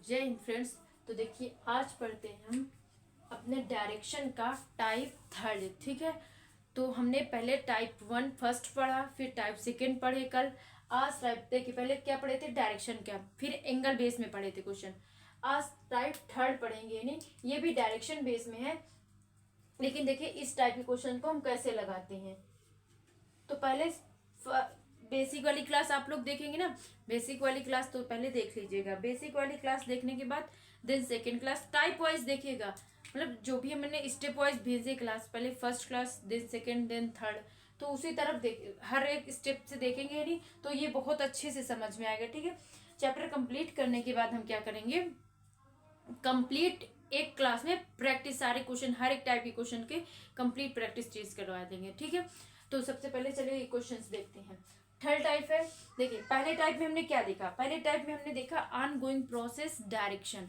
जय हिंद फ्रेंड्स। तो देखिए आज पढ़ते हैं हम अपने डायरेक्शन का टाइप थर्ड। ठीक है, तो हमने पहले टाइप वन फर्स्ट पढ़ा, फिर टाइप सेकेंड पढ़े कल। आज टाइप देखिए पहले क्या पढ़े थे, डायरेक्शन क्या, फिर एंगल बेस में पढ़े थे क्वेश्चन। आज टाइप थर्ड पढ़ेंगे, यानी ये भी डायरेक्शन बेस में है, लेकिन देखिए इस टाइप के क्वेश्चन को हम कैसे लगाते हैं। तो पहले बेसिक वाली क्लास आप लोग देखेंगे ना, बेसिक वाली क्लास तो पहले देख लीजिएगा। बेसिक वाली क्लास देखने के बाद then second class type wise देखिएगा, मतलब जो भी हमने स्टेप वाइज भेजे क्लास, पहले first class then second then third, तो उसी तरफ देख हर एक स्टेप से देखेंगे नहीं तो ये बहुत अच्छे से समझ में आएगा। ठीक है, चैप्टर कंप्लीट करने के बाद हम क्या करेंगे, कंप्लीट एक क्लास में प्रैक्टिस, सारे क्वेश्चन हर एक टाइप के क्वेश्चन के कंप्लीट प्रैक्टिस चीज करवा देंगे। ठीक है, तो सबसे पहले चलिए क्वेश्चंस देखते हैं। थर्ड टाइप है, देखिए पहले टाइप में हमने क्या देखा, पहले टाइप में हमने देखा ऑन गोइंग प्रोसेस डायरेक्शन।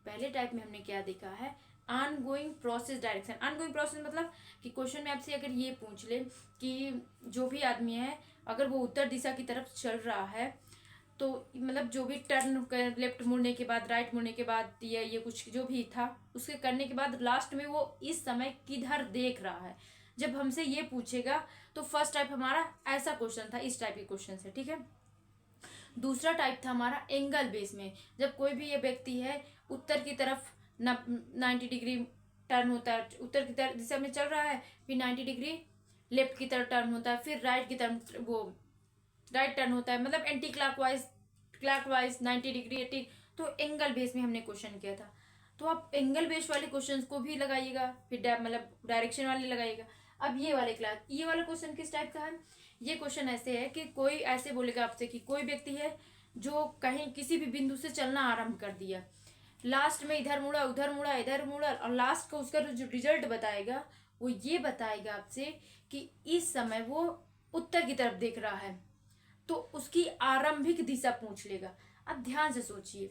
पहले टाइप में हमने क्या देखा है, on going process direction. On going process मतलब कि क्वेश्चन में आपसे अगर ये पूछ ले कि जो भी आदमी है अगर वो उत्तर दिशा की तरफ चल रहा है, तो मतलब जो भी टर्न लेफ्ट मुड़ने के बाद, राइट मुड़ने के बाद, या ये कुछ जो भी था उसके करने के बाद लास्ट में वो इस समय किधर देख रहा है, जब हमसे ये पूछेगा तो फर्स्ट टाइप हमारा ऐसा क्वेश्चन था, इस टाइप के क्वेश्चन से। ठीक है, दूसरा टाइप था हमारा एंगल बेस में, जब कोई भी ये व्यक्ति है उत्तर की तरफ 90 डिग्री टर्न होता है, उत्तर की तरफ दिशा में चल रहा है, फिर 90 डिग्री लेफ्ट की तरफ टर्न होता है, फिर राइट की तरफ वो राइट टर्न होता है, मतलब एंटी क्लॉकवाइज 90 डिग्री 80। तो एंगल बेस में हमने क्वेश्चन किया था, तो आप एंगल बेस वाले क्वेश्चंस को भी लगाइएगा, फिर मतलब डायरेक्शन वाले लगाइएगा। अब ये वाले क्लास, ये वाला क्वेश्चन किस टाइप का है, ये क्वेश्चन ऐसे है कि कोई ऐसे बोलेगा आपसे कि कोई व्यक्ति है जो कहीं किसी भी बिंदु से चलना आरंभ कर दिया, लास्ट में इधर मुड़ा उधर मुड़ा इधर मुड़ा, और लास्ट को उसका जो रिजल्ट बताएगा वो ये बताएगा आपसे कि इस समय वो उत्तर की तरफ देख रहा है, तो उसकी आरंभिक दिशा पूछ लेगा। अब ध्यान से सोचिए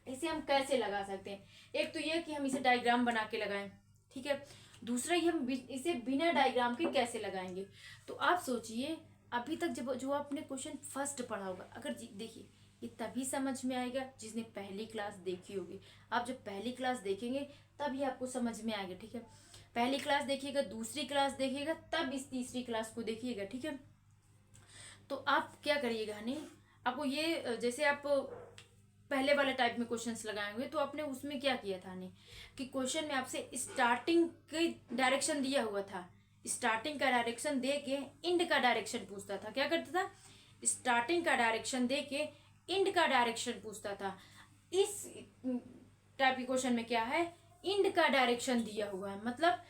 इसे हम कैसे लगा सकते हैं। एक तो ये कि हम इसे डायग्राम बना के लगाएं, ठीक है। दूसरा ये हम इसे बिना डायग्राम के कैसे लगाएंगे। तो आप सोचिए अभी तक जब जो आपने क्वेश्चन फर्स्ट पढ़ा होगा, अगर देखिए ये तभी समझ में आएगा जिसने पहली क्लास देखी होगी। आप जब पहली क्लास देखेंगे तभी आपको समझ में आएगा। ठीक है, पहली क्लास देखिएगा, दूसरी क्लास देखिएगा, तब इस तीसरी क्लास को देखिएगा। ठीक है, तो आप क्या करिएगा, नहीं आपको ये जैसे आप पहले वाले टाइप में क्वेश्चंस लगाएंगे तो आपने उसमें क्या किया था, नहीं कि क्वेश्चन में आपसे स्टार्टिंग की डायरेक्शन दिया हुआ था, स्टार्टिंग का डायरेक्शन दे के इंड का डायरेक्शन पूछता था। क्या करता था, स्टार्टिंग का डायरेक्शन दे के इंड का डायरेक्शन पूछता था। इस टाइप के क्वेश्चन में क्या है, इंड का डायरेक्शन दिया हुआ है, मतलब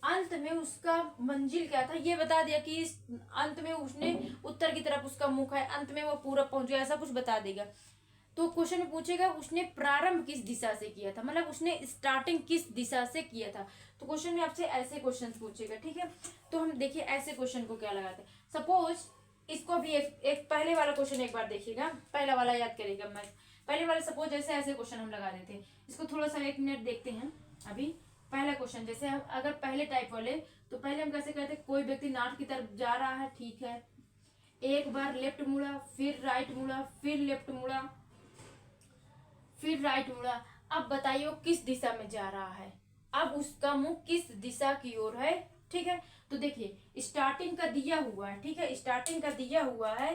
अंत में उसका मंजिल क्या था ये बता दिया कि इस अंत में उसने उत्तर की तरफ उसका मुख है, अंत में वो पूरब पहुंच गया, ऐसा कुछ बता देगा। तो क्वेश्चन में पूछेगा उसने प्रारंभ किस दिशा से किया था, मतलब उसने स्टार्टिंग किस दिशा से किया था। तो क्वेश्चन में आपसे ऐसे क्वेश्चन पूछेगा। ठीक है, तो हम देखिए ऐसे क्वेश्चन को क्या लगाते हैं। सपोज इसको भी एक पहले वाला क्वेश्चन एक बार देखिएगा, पहला वाला याद करेगा। मैं पहले वाला सपोज जैसे ऐसे क्वेश्चन हम लगा देते हैं, इसको थोड़ा सा 1 मिनट देखते हैं। अभी पहला क्वेश्चन जैसे अगर पहले टाइप वाले, तो पहले हम कैसे कहते हैं, कोई व्यक्ति नॉर्थ की तरफ जा रहा है, ठीक है, एक बार लेफ्ट मुड़ा, फिर राइट मुड़ा, फिर लेफ्ट मुड़ा, फिर राइट मुड़ा। अब बताइए वो किस दिशा में जा रहा है, अब उसका मुंह किस दिशा की ओर है। ठीक है, तो देखिए स्टार्टिंग का दिया हुआ है, ठीक है, स्टार्टिंग का दिया हुआ है,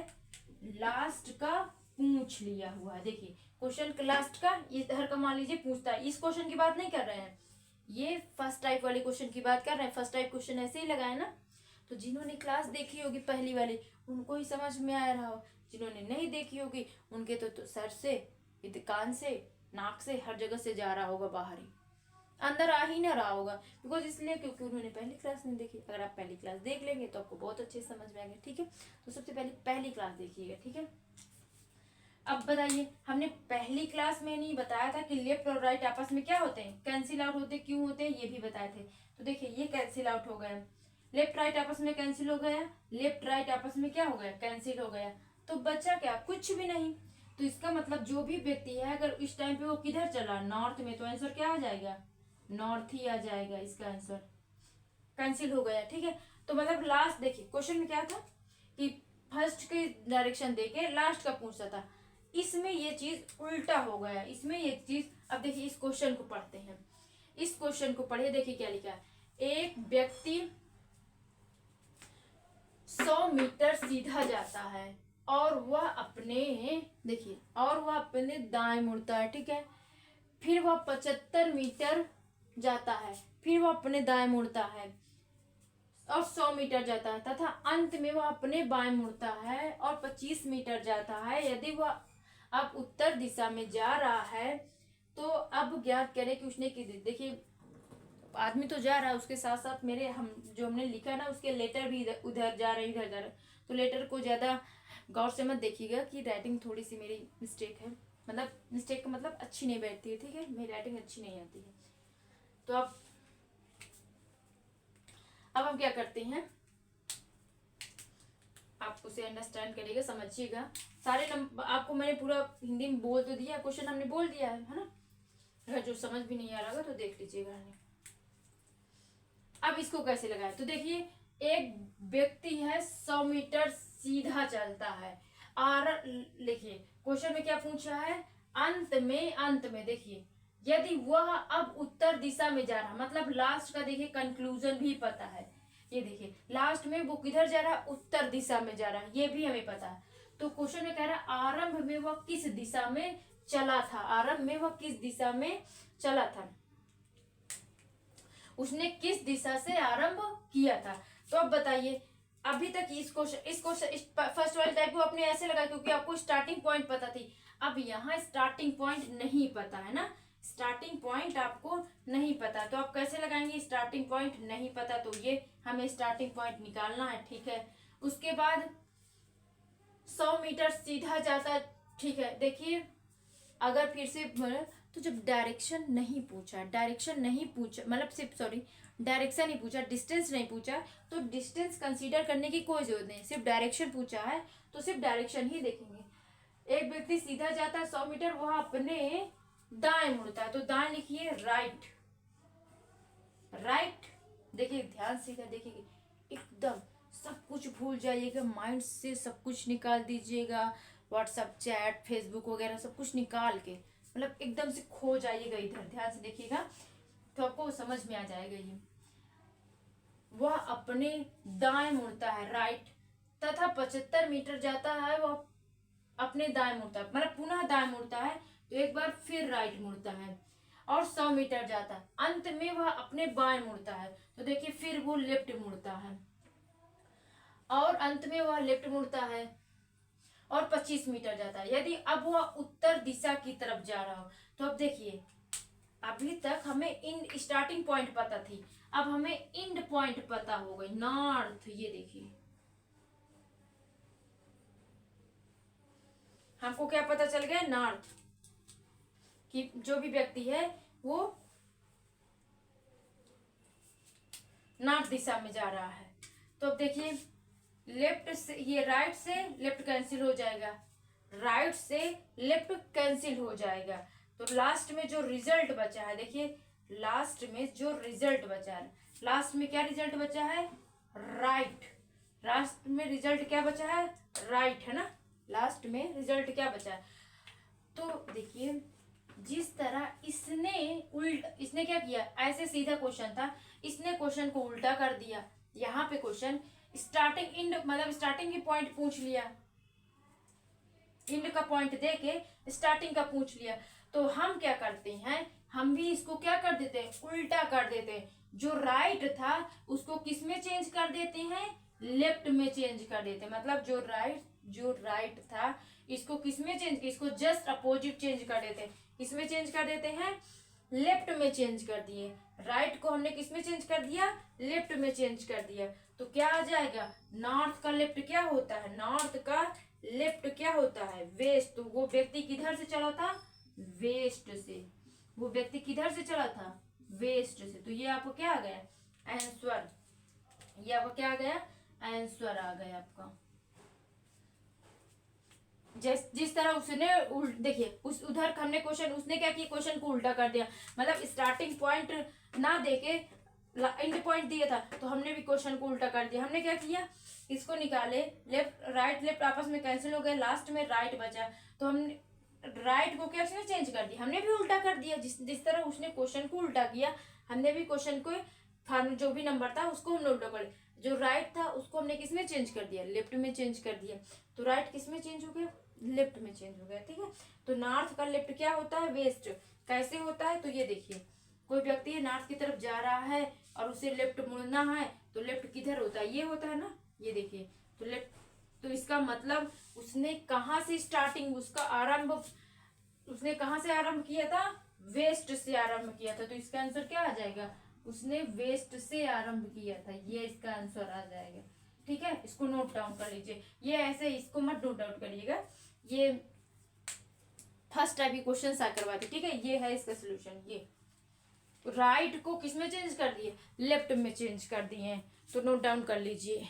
लास्ट का पूछ लिया हुआ है। देखिए क्वेश्चन का लास्ट का इधर का मान लीजिए पूछता है, इस क्वेश्चन की बात नहीं कर रहे हैं, ये फर्स्ट टाइप वाले क्वेश्चन की बात कर रहे हैं। फर्स्ट टाइप क्वेश्चन ऐसे ही लगाए ना, तो जिन्होंने क्लास देखी होगी पहली वाली उनको ही समझ में आ रहा हो, जिन्होंने नहीं देखी होगी उनके तो सर से, कान से, नाक से, हर जगह से जा रहा होगा, बाहर ही, अंदर आ ही ना रहा होगा, बिकॉज इसलिए क्योंकि उन्होंने पहली क्लास नहीं देखी। अगर आप पहली क्लास देख लेंगे तो आपको बहुत अच्छे समझ में आएंगे। ठीक है, तो सबसे पहले पहली क्लास देखिएगा। ठीक है, अब बताइए हमने पहली क्लास में नहीं बताया था कि लेफ्ट और राइट आपस में क्या होते हैं, कैंसिल आउट होते, क्यों होते हैं ये भी बताए थे। तो देखिए ये कैंसिल आउट हो गया, लेफ्ट राइट आपस में कैंसिल हो गया, लेफ्ट राइट आपस में क्या हो गया, कैंसिल हो गया, तो बचा क्या, कुछ भी नहीं। तो इसका मतलब जो भी व्यक्ति है अगर इस टाइम पे वो किधर चला, नॉर्थ में, तो आंसर क्या आ जाएगा, नॉर्थ ही आ जाएगा, इसका आंसर कैंसिल हो गया। ठीक है, तो मतलब लास्ट देखिए क्वेश्चन में क्या था कि फर्स्ट के डायरेक्शन देके लास्ट का पूछता था, इसमें ये चीज उल्टा हो गया, इसमें एक चीज। अब देखिए इस क्वेश्चन को पढ़ते हैं, इस क्वेश्चन को पढ़िए, देखिए क्या लिखा है। एक व्यक्ति 100 मीटर सीधा जाता है और वह अपने, देखिए, और वह अपने दाएं मुड़ता है, ठीक है। फिर वह 75 मीटर जाता है, फिर वह अपने दाएं मुड़ता है और 100 मीटर जाता है, तथा अंत में वह अपने बाएं मुड़ता है और 25 मीटर जाता है। यदि वह अब उत्तर दिशा में जा रहा है तो अब ज्ञात करें कि उसने किस, देखिए आदमी तो जा रहा है, उसके साथ साथ मेरे हम जो हमने लिखा ना उसके लेटर भी उधर जा रहे हैं, इधर जा रहे हैं। तो लेटर को ज्यादा गौर से मत देखिएगा कि राइटिंग थोड़ी सी मेरी मिस्टेक है, मतलब मिस्टेक का मतलब अच्छी नहीं बैठती है, ठीक है, मेरी राइटिंग अच्छी नहीं आती है। तो अब हम क्या करते हैं, आप उसे अंडरस्टैंड करिएगा, समझिएगा। सारे नंबर आपको मैंने पूरा हिंदी में बोल तो दिया, क्वेश्चन हमने बोल दिया है ना। अगर जो समझ भी नहीं आ रहा तो देख लीजिएगा। अब इसको कैसे लगाए, तो देखिए एक व्यक्ति है 100 मीटर सीधा चलता है और देखिए क्वेश्चन में क्या पूछा है, अंत में देखिए यदि वह अब उत्तर दिशा में जा रहा, मतलब लास्ट का देखिए कंक्लूजन भी पता है। ये देखिए लास्ट में वो किधर जा रहा है, उत्तर दिशा में जा रहा है, ये भी हमें पता है। तो क्वेश्चन में कह रहा है आरंभ में वह किस दिशा में चला था, आरंभ में वह किस दिशा में चला था, उसने किस दिशा से आरंभ किया था। तो अब बताइए, अभी तक इस फर्स्ट वाले टाइप को आपने ऐसे लगा क्योंकि आपको स्टार्टिंग पॉइंट पता थी। अब यहाँ स्टार्टिंग पॉइंट नहीं पता है ना, स्टार्टिंग पॉइंट आपको नहीं पता, तो आप कैसे लगाएंगे, स्टार्टिंग पॉइंट नहीं पता तो ये हमें स्टार्टिंग पॉइंट निकालना है, ठीक है। उसके बाद 100 मीटर सीधा जाता, ठीक है। देखिए अगर फिर से तो जब डायरेक्शन नहीं पूछा, मतलब सिर्फ डायरेक्शन ही पूछा, डिस्टेंस नहीं पूछा, तो डिस्टेंस कंसीडर करने की कोई जरूरत नहीं, सिर्फ डायरेक्शन पूछा है तो सिर्फ डायरेक्शन ही देखेंगे। एक व्यक्ति सीधा जाता है 100 मीटर, वह अपने दाएं मुड़ता है, तो दाएं लिखिए राइट, राइट। देखिए ध्यान से देखिए, एकदम सब कुछ भूल जाइएगा, माइंड से सब कुछ निकाल दीजिएगा, व्हाट्सएप चैट फेसबुक वगैरह सब कुछ निकाल के, मतलब एकदम से खो जाइएगा इधर, ध्यान से देखिएगा तो आपको समझ में आ जाएगा। ये वह अपने दाएं मुड़ता है, राइट, तथा 75 मीटर जाता है, वह अपने दाएं मुड़ता है, मतलब पुनः दाएं मुड़ता है, तो एक बार फिर राइट मुड़ता है और 100 मीटर जाता है, अंत में वह अपने बाएं मुड़ता है, तो देखिए फिर वो लेफ्ट मुड़ता है और अंत में वह लेफ्ट मुड़ता है और 25 मीटर जाता है। यदि अब वह उत्तर दिशा की तरफ जा रहा हो, तो अब देखिए अभी तक हमें इन स्टार्टिंग पॉइंट पता थी, अब हमें एंड पॉइंट पता हो गई, नॉर्थ। ये देखिए हमको क्या पता चल गया, नॉर्थ, कि जो भी व्यक्ति है वो नॉर्थ दिशा में जा रहा है। तो अब देखिए लेफ्ट से, ये राइट से लेफ्ट कैंसिल हो जाएगा, राइट से लेफ्ट कैंसिल हो जाएगा, तो लास्ट में जो रिजल्ट बचा है, देखिए लास्ट में जो रिजल्ट बचा है, लास्ट में क्या रिजल्ट बचा है, राइट, लास्ट में रिजल्ट क्या बचा है, राइट, है ना, लास्ट में रिजल्ट क्या बचा है। तो देखिए जिस तरह इसने क्या किया, ऐसे सीधा क्वेश्चन था, इसने क्वेश्चन को उल्टा कर दिया। यहाँ पे क्वेश्चन स्टार्टिंग इंड, मतलब स्टार्टिंग की पॉइंट पूछ लिया, इंड का पॉइंट देके स्टार्टिंग का पूछ लिया, तो हम क्या करते हैं, हम भी इसको क्या कर देते हैं, उल्टा कर देते हैं। जो राइट था उसको किस में चेंज कर देते हैं, लेफ्ट में चेंज कर देते हैं, मतलब जो राइट था इसको किस में चेंज, इसको जस्ट अपोजिट चेंज कर देते हैं, किसमें चेंज कर देते हैं, लेफ्ट में चेंज कर दिए। राइट को हमने किस में चेंज कर दिया, लेफ्ट में चेंज कर दिया, तो क्या आ जाएगा, नॉर्थ का लेफ्ट क्या होता है, नॉर्थ का लेफ्ट क्या होता है, वेस्ट। तो वो व्यक्ति किधर से चला था, वेस्ट से, वो व्यक्ति किधर से चला था, वेस्ट से। तो ये आपको क्या आ गया, आंसर, ये आपको क्या आ गया, आंसर आ गया आपका। जिस तरह उसने देखिए उस उधर हमने क्वेश्चन, उसने क्या किया, क्वेश्चन को उल्टा कर दिया, मतलब स्टार्टिंग पॉइंट ना देके एंड पॉइंट दिया था, तो हमने भी क्वेश्चन को उल्टा कर दिया। हमने क्या किया, इसको निकाले, लेफ्ट राइट लेफ्ट आपस में कैंसिल हो गए, लास्ट में राइट बचा। तो हमने राइट को क्या चेंज कर दिया, हमने भी उल्टा कर दिया। जिस तरह उसने क्वेश्चन को उल्टा किया, हमने भी क्वेश्चन को फार्मूला जो भी नंबर था उसको हमने उल्टा कर, जो राइट था उसको हमने किस में चेंज कर दिया, लेफ्ट में चेंज कर दिया। तो राइट किस में चेंज हो गया, लेफ्ट में चेंज हो गया। ठीक है, तो नॉर्थ का लेफ्ट क्या होता है, वेस्ट। कैसे होता है, तो ये देखिए, कोई व्यक्ति नॉर्थ की तरफ जा रहा है और उसे लेफ्ट मुड़ना है, तो लेफ्ट किधर होता है, ये होता है ना, ये देखिए। तो लेफ्ट, तो इसका मतलब उसने कहाँ से स्टार्टिंग, उसका आरंभ उसने कहाँ से आरंभ किया था, वेस्ट से आरंभ किया था। तो इसका आंसर क्या आ जाएगा, उसने वेस्ट से आरंभ किया था, ये इसका आंसर आ जाएगा। ठीक है, इसको नोट डाउन कर लीजिए। ये ऐसे इसको मत नोट डाउन करिएगा, ये फर्स्ट टाइप की क्वेश्चन सा करवाते। ठीक है, ये है इसका सोल्यूशन। ये राइट को किस में चेंज कर दिए, लेफ्ट में चेंज कर दिए। तो नोट डाउन कर लीजिए,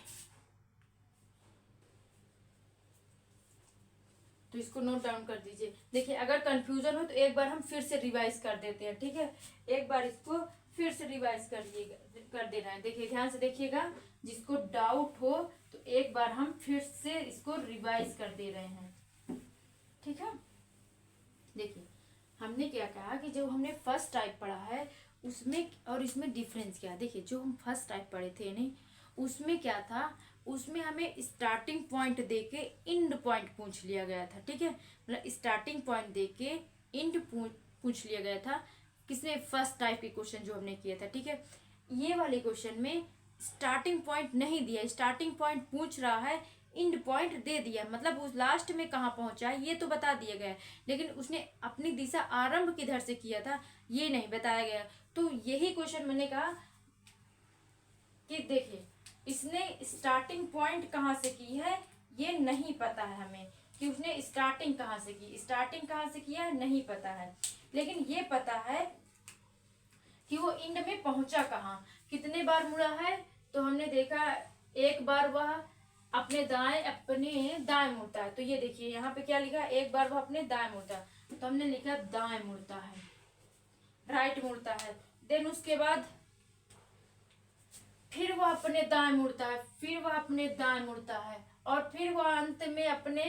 तो इसको नोट डाउन कर दीजिए। देखिए, अगर कंफ्यूजन हो तो एक बार हम फिर से रिवाइज कर देते हैं। ठीक है, एक बार इसको फिर से रिवाइज कर देना है। देखिए, ध्यान से देखिएगा, जिसको डाउट हो तो एक बार हम फिर से इसको रिवाइज कर दे रहे हैं। ठीक है, देखिए हमने क्या कहा कि जो हमने फर्स्ट टाइप पढ़ा है उसमें और इसमें डिफरेंस क्या है। देखिए, जो हम फर्स्ट टाइप पढ़े थे नहीं, उसमें क्या था, उसमें हमें स्टार्टिंग पॉइंट देके इंड पॉइंट पूछ लिया गया था। ठीक है, मतलब स्टार्टिंग पॉइंट देके इंड पूछ लिया गया था, किसने, फर्स्ट टाइप के क्वेश्चन जो हमने किया था। ठीक है, ये वाले क्वेश्चन में स्टार्टिंग पॉइंट नहीं दिया, स्टार्टिंग पॉइंट पूछ रहा है, इंड पॉइंट दे दिया, मतलब उस लास्ट में कहाँ पहुंचा है ये तो बता दिया गया है, लेकिन उसने अपनी दिशा आरंभ किधर से किया था ये नहीं बताया गया। तो यही क्वेश्चन मैंने कहा कि देखिए, इसने स्टार्टिंग पॉइंट कहाँ से की है ये नहीं पता है हमें, कि उसने स्टार्टिंग कहाँ से की, स्टार्टिंग कहाँ से किया है नहीं पता है, लेकिन ये पता है कि वो इंड में पहुंचा कहाँ, कितने बार मुड़ा है। तो हमने देखा एक बार वह अपने दाएं मुड़ता है। तो ये देखिए यहाँ पे क्या लिखा है, एक बार वह अपने दाएं मुड़ता है, तो हमने लिखा दाएं मुड़ता है, राइट मुड़ता है। देन उसके बाद फिर वह अपने दाएं मुड़ता है, फिर वह अपने दाएं मुड़ता है, और फिर वह अंत में अपने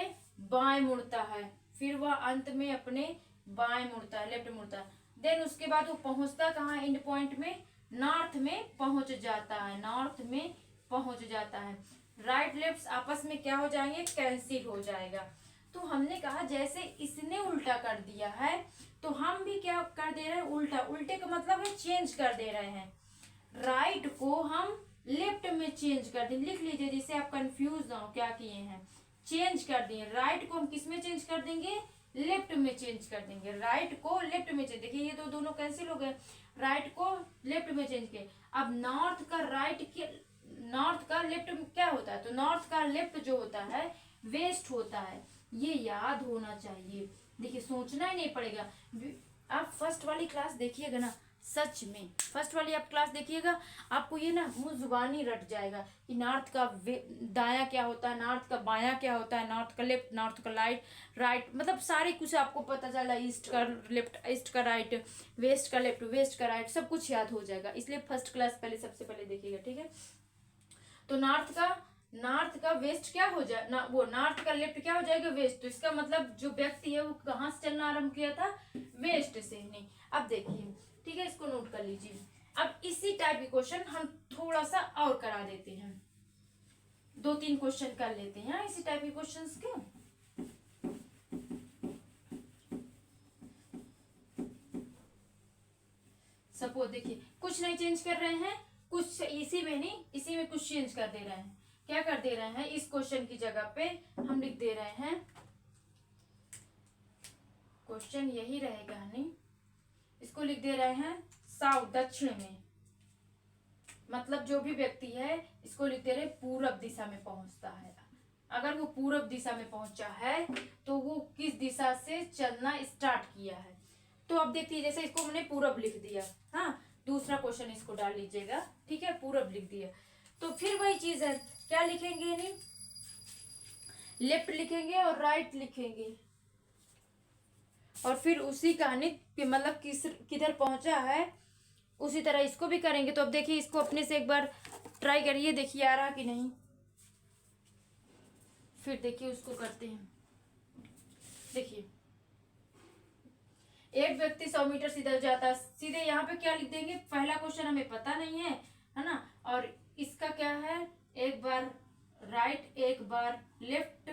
बाएं मुड़ता है, फिर वह अंत में अपने बाएं मुड़ता है, लेफ्ट मुड़ता है। देन उसके बाद वो पहुंचता कहाँ, एंड पॉइंट में, नॉर्थ में पहुंच जाता है, नॉर्थ में पहुंच जाता है। राइट लेफ्ट आपस में क्या हो जाएंगे, कैंसिल हो जाएगा। तो हमने कहा जैसे इसने उल्टा कर दिया है तो हम भी क्या कर दे रहे हैं, उल्टा। उल्टे का मतलब है चेंज कर दे रहे हैं, राइट को हम लेफ्ट में चेंज कर दें। लिख लीजिए जिससे आप कंफ्यूज ना हो क्या किए हैं, चेंज कर दिए। राइट को हम किस में चेंज कर देंगे, लेफ्ट में चेंज कर देंगे, राइट को लेफ्ट में चेंज। देखिए ये तो दोनों कैंसिल हो गए, राइट को लेफ्ट में चेंज किए। अब नॉर्थ का राइट के, नॉर्थ का लेफ्ट क्या होता है, तो नॉर्थ का लेफ्ट जो होता है वेस्ट होता है, ये याद होना चाहिए। देखिए सोचना ही नहीं पड़ेगा। आप फर्स्ट वाली क्लास देखिएगा ना, सच में फर्स्ट वाली आप क्लास देखिएगा, आपको ये ना मुंह जुबानी रट जाएगा कि नॉर्थ का दाया क्या होता है, नॉर्थ का बाया क्या होता है, नॉर्थ का लेफ्ट, नॉर्थ का राइट, मतलब सारे कुछ आपको पता चला, ईस्ट का लेफ्ट, ईस्ट का राइट, वेस्ट का लेफ्ट, वेस्ट का राइट, सब कुछ याद हो जाएगा। इसलिए फर्स्ट क्लास पहले सबसे पहले देखिएगा। ठीक है, तो नॉर्थ का वेस्ट क्या हो जाए ना, वो नॉर्थ का लेफ्ट क्या हो जाएगा, वेस्ट। तो इसका मतलब जो व्यक्ति है वो कहाँ से चलना आरंभ किया था, वेस्ट से। नहीं, अब देखिए, ठीक है, इसको नोट कर लीजिए। अब इसी टाइप के क्वेश्चन हम थोड़ा सा और करा देते हैं, 2-3 क्वेश्चन कर लेते हैं इसी टाइप के क्वेश्चंस के। सपोज देखिए, कुछ नहीं चेंज कर रहे हैं, कुछ इसी में नहीं, इसी में कुछ चेंज कर दे रहे हैं। क्या कर दे रहे हैं, इस क्वेश्चन की जगह पे हम लिख दे रहे हैं, क्वेश्चन यही रहेगा नहीं, इसको लिख दे रहे हैं साउथ, दक्षिण में, मतलब जो भी व्यक्ति है इसको लिख दे रहे पूरब दिशा में पहुंचता है। अगर वो पूरब दिशा में पहुंचा है तो वो किस दिशा से चलना स्टार्ट किया है। तो अब देखिए, जैसे इसको हमने पूरब लिख दिया, हाँ, दूसरा क्वेश्चन इसको डाल लीजिएगा। ठीक है, पूरब लिख दिया, तो फिर वही चीज है, क्या लिखेंगे, नहीं लेफ्ट लिखेंगे और राइट लिखेंगे, और फिर उसी कहानी मतलब किधर पहुंचा है उसी तरह इसको भी करेंगे। तो अब देखिए, इसको अपने से एक बार ट्राई करिए, देखिए आ रहा कि नहीं। फिर देखिए उसको करते हैं। देखिए एक व्यक्ति 100 मीटर सीधा जाता है, सीधे यहाँ पे क्या लिख देंगे, पहला क्वेश्चन हमें पता नहीं है ना, और इसका क्या है, एक बार राइट एक बार लेफ्ट,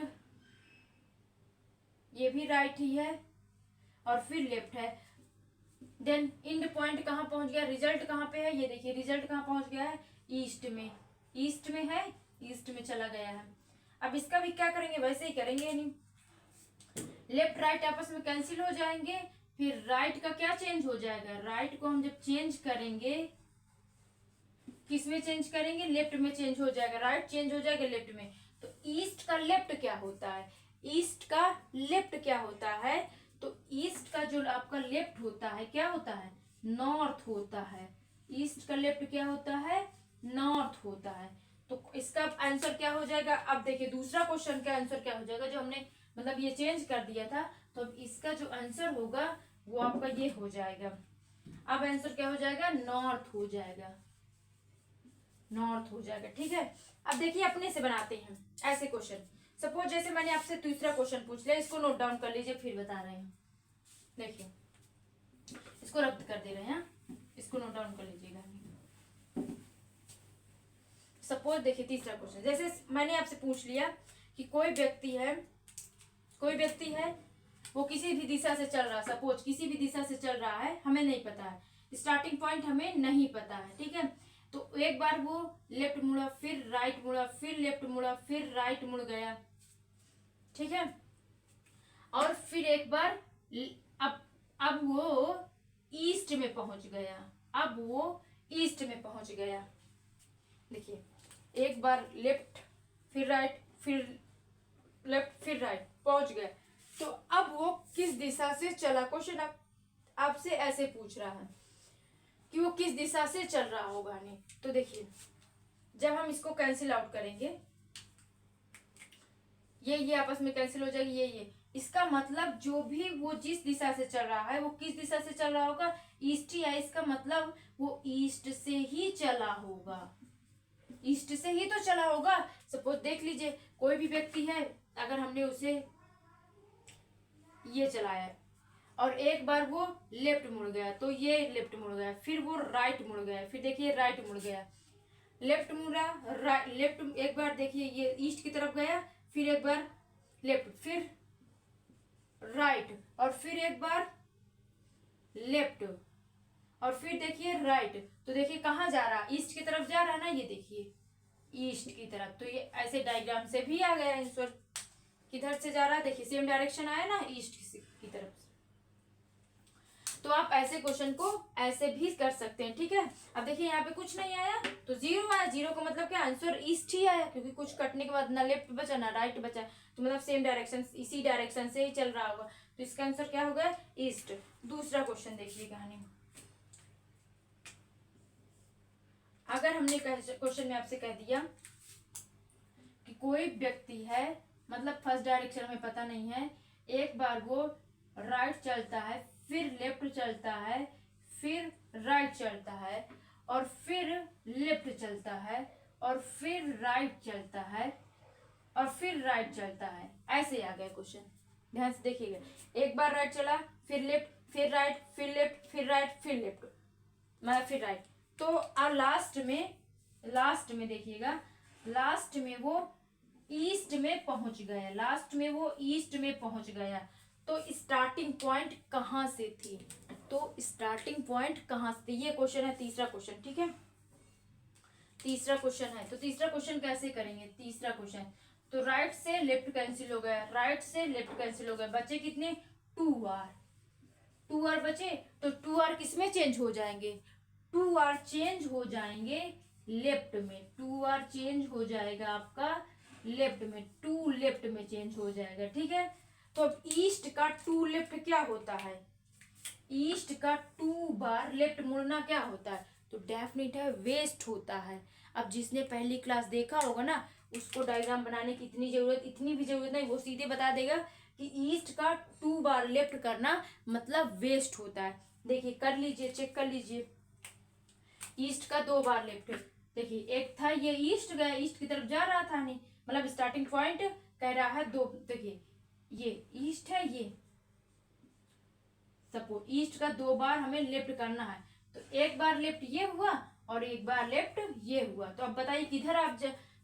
ये भी राइट ही है और फिर लेफ्ट है। देन इंड पॉइंट कहाँ पहुंच गया, रिजल्ट कहाँ पे है, ये देखिए रिजल्ट कहाँ पहुंच गया है, ईस्ट में, ईस्ट में है, ईस्ट में चला गया है। अब इसका भी क्या करेंगे, वैसे ही करेंगे, नहीं लेफ्ट राइट आपस में कैंसिल हो जाएंगे, फिर राइट का क्या चेंज हो जाएगा, राइट को हम जब चेंज करेंगे किस में चेंज करेंगे, लेफ्ट में चेंज हो जाएगा, राइट चेंज हो जाएगा लेफ्ट में। तो ईस्ट का लेफ्ट क्या होता है, ईस्ट का लेफ्ट क्या होता है, तो ईस्ट का जो आपका लेफ्ट होता है क्या होता है, नॉर्थ होता है। ईस्ट का लेफ्ट क्या होता है, नॉर्थ होता है। तो इसका आंसर क्या हो जाएगा, अब देखिए दूसरा क्वेश्चन का आंसर क्या हो जाएगा, जो हमने मतलब ये चेंज कर दिया था, तो अब इसका जो आंसर होगा वो आपका ये हो जाएगा। अब आंसर क्या हो जाएगा, नॉर्थ हो जाएगा, नॉर्थ हो जाएगा। ठीक है, अब देखिए अपने से बनाते हैं ऐसे क्वेश्चन। सपोज जैसे मैंने आपसे दूसरा क्वेश्चन पूछ लिया, इसको नोट डाउन कर लीजिए, फिर बता रहे हैं। देखिए इसको रद्द कर दे रहे हैं, इसको नोट डाउन कर लीजिएगा। सपोज देखिए तीसरा क्वेश्चन, जैसे मैंने आपसे पूछ लिया कि कोई व्यक्ति है वो किसी भी दिशा से चल रहा है, सपोज किसी भी दिशा से चल रहा है, हमें नहीं पता है, स्टार्टिंग पॉइंट हमें नहीं पता है। ठीक है, तो एक बार वो लेफ्ट मुड़ा, फिर राइट मुड़ा, फिर लेफ्ट मुड़ा, फिर राइट मुड़ गया। ठीक है, और फिर एक बार अब वो ईस्ट में पहुंच गया, अब वो ईस्ट में पहुंच गया। देखिए एक बार लेफ्ट फिर राइट फिर लेफ्ट फिर राइट पहुंच गया, तो अब वो किस दिशा से चला, क्वेश्चन आपसे ऐसे पूछ रहा है कि वो किस दिशा से चल रहा होगा। नहीं तो देखिए जब हम इसको कैंसिल आउट करेंगे, ये आपस में कैंसिल हो जाएगी, ये इसका मतलब जो भी वो जिस दिशा से चल रहा है वो किस दिशा से चल रहा होगा, ईस्ट ही है, इसका मतलब वो ईस्ट से ही चला होगा, ईस्ट से ही तो चला होगा। सपोज देख लीजिए कोई भी व्यक्ति है, अगर हमने उसे ये चलाया और एक बार वो लेफ्ट मुड़ गया, तो ये लेफ्ट मुड़ गया, फिर वो राइट मुड़ गया, फिर देखिए राइट मुड़ गया, लेफ्ट मुड़ा, राइट लेफ्ट, एक बार देखिए ये ईस्ट की तरफ गया, फिर एक बार लेफ्ट, फिर राइट, और फिर एक बार लेफ्ट, और फिर देखिए राइट। तो देखिए कहाँ जा रहा, ईस्ट की तरफ जा रहा है ना, ये देखिए ईस्ट की तरफ। तो ये ऐसे डायग्राम से भी आ गया आंसर, किधर से जा रहा है, देखिए सेम डायरेक्शन आया ना, ईस्ट की तरफ से। तो आप ऐसे क्वेश्चन को ऐसे भी कर सकते हैं। ठीक है, अब देखिए यहाँ पे कुछ नहीं आया तो जीरो आया, जीरो का मतलब क्या, आंसर ईस्ट ही आया, क्योंकि कुछ कटने के बाद ना लेफ्ट बचा ना राइट बचा, तो मतलब सेम डायरेक्शन, इसी डायरेक्शन से ही चल रहा होगा, तो इसका आंसर क्या होगा, ईस्ट। दूसरा क्वेश्चन देखिए कहानी, अगर हमने क्वेश्चन में आपसे कह दिया कि कोई व्यक्ति है, मतलब फर्स्ट डायरेक्शन में पता नहीं है, एक बार वो राइट चलता है, फिर लेफ्ट चलता है, फिर राइट चलता है, और फिर लेफ्ट चलता है, और फिर राइट चलता है, और फिर राइट चलता है, ऐसे आ गया क्वेश्चन। ध्यान से देखिएगा, एक बार राइट चला, फिर लेफ्ट, फिर राइट, फिर लेफ्ट, फिर राइट, फिर लेफ्ट, मतलब फिर राइट। तो और लास्ट में देखिएगा, लास्ट में वो ईस्ट में पहुंच गया, लास्ट में वो ईस्ट में पहुंच गया। तो स्टार्टिंग पॉइंट कहाँ से थी, तो स्टार्टिंग पॉइंट कहाँ से थी, ये क्वेश्चन है, तीसरा क्वेश्चन। ठीक है, तीसरा क्वेश्चन है, तो तीसरा क्वेश्चन कैसे करेंगे, तीसरा क्वेश्चन, तो राइट से लेफ्ट कैंसिल हो गया, राइट से लेफ्ट कैंसिल हो गया, बचे कितने, 2r, 2r बचे, तो 2r किसमें चेंज हो जाएंगे, 2r चेंज हो जाएंगे लेफ्ट में, 2r चेंज हो जाएगा आपका लेफ्ट में, 2 लेफ्ट में चेंज हो जाएगा। ठीक है, तो अब ईस्ट का 2 लेफ्ट क्या होता है, ईस्ट का 2 बार लेफ्ट मुड़ना क्या होता है, तो डेफिनेट है वेस्ट होता है। अब जिसने पहली क्लास देखा होगा ना, उसको डायग्राम बनाने की इतनी भी जरूरत नहीं, वो सीधे बता देगा कि ईस्ट का 2 बार लेफ्ट करना मतलब वेस्ट होता है। देखिए कर लीजिए, चेक कर लीजिए, ईस्ट का 2 बार लेफ्ट, देखिए एक था ये ईस्ट गया, ईस्ट की तरफ जा रहा था, नहीं मतलब स्टार्टिंग पॉइंट कह रहा है दो, देखिए ये ईस्ट है, ये सपोज ईस्ट का 2 बार हमें लेफ्ट करना है, तो एक बार लेफ्ट ये हुआ और एक बार लेफ्ट ये हुआ। तो अब बताइए किधर आप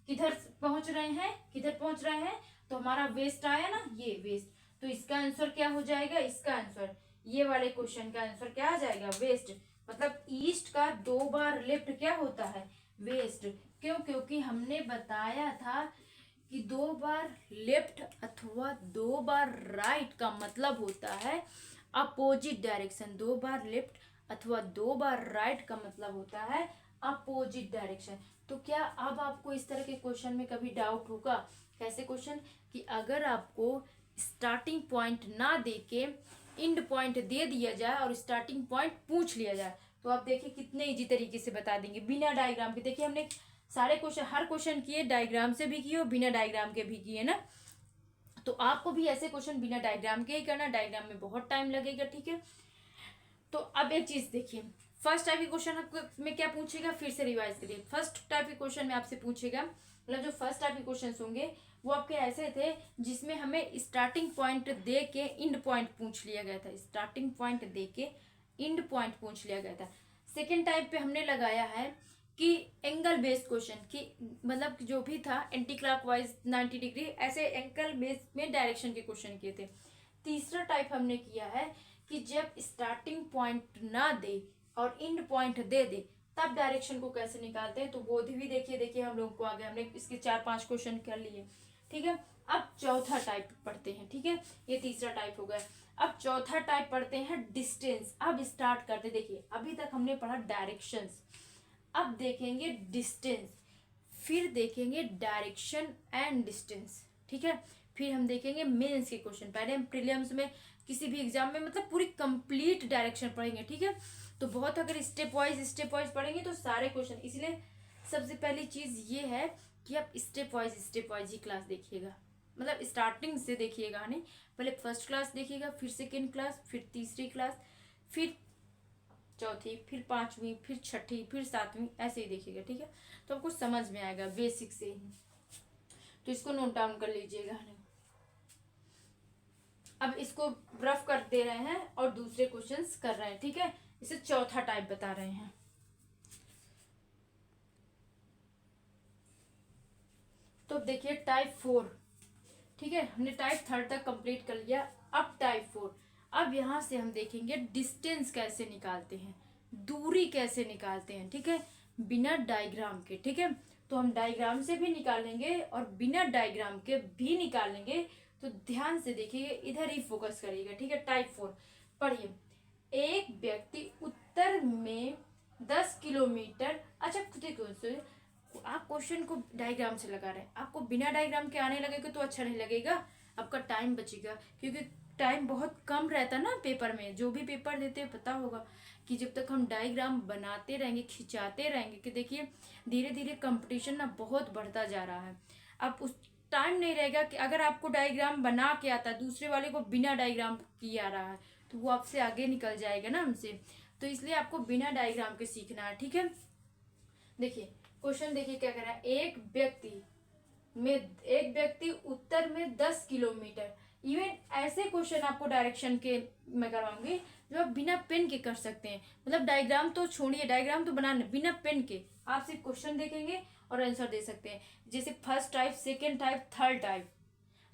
किधर पहुंच रहे हैं, किधर पहुंच रहे हैं, तो हमारा वेस्ट आया ना, ये वेस्ट। तो इसका आंसर क्या हो जाएगा, इसका आंसर ये वाले क्वेश्चन का आंसर क्या आ जाएगा, वेस्ट। मतलब ईस्ट का 2 बार लेफ्ट क्या होता है, वेस्ट। क्यों, क्योंकि हमने बताया था कि 2 बार लेफ्ट अथवा 2 बार राइट का मतलब होता है अपोजिट डायरेक्शन। 2 बार लेफ्ट अथवा 2 बार राइट का मतलब होता है अपोजिट डायरेक्शन। तो क्या अब आपको इस तरह के क्वेश्चन में कभी डाउट होगा, कैसे क्वेश्चन, कि अगर आपको स्टार्टिंग पॉइंट ना देके एंड पॉइंट दे दिया जाए और स्टार्टिंग पॉइंट पूछ लिया जाए, तो आप देखिए कितने इजी तरीके से बता देंगे बिना डायग्राम के। देखिए हमने सारे क्वेश्चन, हर क्वेश्चन किए, डायग्राम से भी किए और बिना डायग्राम के भी किए ना। तो आपको भी ऐसे क्वेश्चन बिना डायग्राम के ही करना, डायग्राम में बहुत टाइम लगेगा, ठीक है। तो अब एक चीज देखिए, फर्स्ट टाइप के क्वेश्चन में क्या पूछेगा, फिर से रिवाइज करिए। फर्स्ट टाइप के क्वेश्चन में आपसे पूछेगा, मतलब जो फर्स्ट टाइप के क्वेश्चन होंगे वो आपके ऐसे थे जिसमें हमें स्टार्टिंग पॉइंट दे के एंड पॉइंट पूछ लिया गया था, स्टार्टिंग पॉइंट दे के एंड पॉइंट पूछ लिया गया था। सेकेंड टाइप पे हमने लगाया है कि एंगल बेस्ड क्वेश्चन, कि मतलब जो भी था एंटी क्लॉकवाइज 90 डिग्री, ऐसे एंगल बेस्ड में डायरेक्शन के क्वेश्चन किए थे। तीसरा टाइप हमने किया है कि जब स्टार्टिंग पॉइंट ना दे और एंड पॉइंट दे दे तब डायरेक्शन को कैसे निकालते हैं, तो वो भी देखिए हम लोग को आगे हमने इसके 4-5 क्वेश्चन कर लिए, ठीक है। अब चौथा टाइप पढ़ते हैं, ठीक है, ये तीसरा टाइप हो गया। अब चौथा टाइप पढ़ते हैं डिस्टेंस। अब स्टार्ट करते, देखिए अभी तक हमने पढ़ा डायरेक्शंस, अब देखेंगे डिस्टेंस, फिर देखेंगे डायरेक्शन एंड डिस्टेंस, ठीक है। फिर हम देखेंगे मेंस के क्वेश्चन। पहले हम प्रीलिम्स में किसी भी एग्जाम में मतलब पूरी कंप्लीट डायरेक्शन पढ़ेंगे, ठीक है। तो बहुत अगर स्टेप वाइज पढ़ेंगे तो सारे क्वेश्चन, इसलिए सबसे पहली चीज ये है कि आप स्टेप वाइज ही क्लास देखिएगा, मतलब स्टार्टिंग से देखिएगा, नहीं पहले फर्स्ट क्लास देखिएगा, फिर सेकेंड क्लास, फिर तीसरी क्लास, फिर चौथी, फिर पांचवी, फिर छठी, फिर सातवीं, ऐसे ही देखिएगा, ठीक है। तो आपको समझ में आएगा बेसिक से ही, तो इसको नोट डाउन कर लीजिएगा। अब इसको रफ कर दे रहे हैं और दूसरे क्वेश्चंस कर रहे हैं, ठीक है। इसे चौथा टाइप बता रहे हैं। तो देखिए टाइप 4, ठीक है, हमने टाइप 3 तक कंप्लीट कर लिया। अब टाइप 4, अब यहां से हम देखेंगे डिस्टेंस कैसे निकालते हैं, दूरी कैसे निकालते हैं, ठीक है, बिना डायग्राम के, ठीक है। तो हम डायग्राम से भी निकालेंगे और बिना डायग्राम के भी निकालेंगे। तो ध्यान से देखिए, इधर ही फोकस करिएगा, ठीक है। टाइप 4 पढ़िए। एक व्यक्ति उत्तर में 10 किलोमीटर, अच्छा देखो आप क्वेश्चन को डायग्राम से लगा रहे हैं, आपको बिना डायग्राम के आने लगेगा तो अच्छा नहीं लगेगा, आपका टाइम बचेगा, क्योंकि टाइम बहुत कम रहता है ना पेपर में। जो भी पेपर देते हैं पता होगा कि जब तक हम डायग्राम बनाते रहेंगे, खिंचाते रहेंगे, कि देखिए धीरे धीरे कंपटीशन ना बहुत बढ़ता जा रहा है। अब उस टाइम नहीं रहेगा कि अगर आपको डायग्राम बना के आता है, दूसरे वाले को बिना डायग्राम किया आ रहा है, तो वो आपसे आगे निकल जाएगा ना हमसे। तो इसलिए आपको बिना डायग्राम के सीखना है, ठीक है। देखिए क्वेश्चन देखिए क्या कह रहा है, एक व्यक्ति उत्तर में 10 किलोमीटर। इवन ऐसे क्वेश्चन आपको डायरेक्शन के मैं करवाऊंगी जो आप बिना पेन के कर सकते हैं, मतलब डायग्राम तो छोड़िए, डायग्राम तो बनाने, बिना पेन के आप सिर्फ क्वेश्चन देखेंगे और आंसर दे सकते हैं। जैसे first type, second type, third type,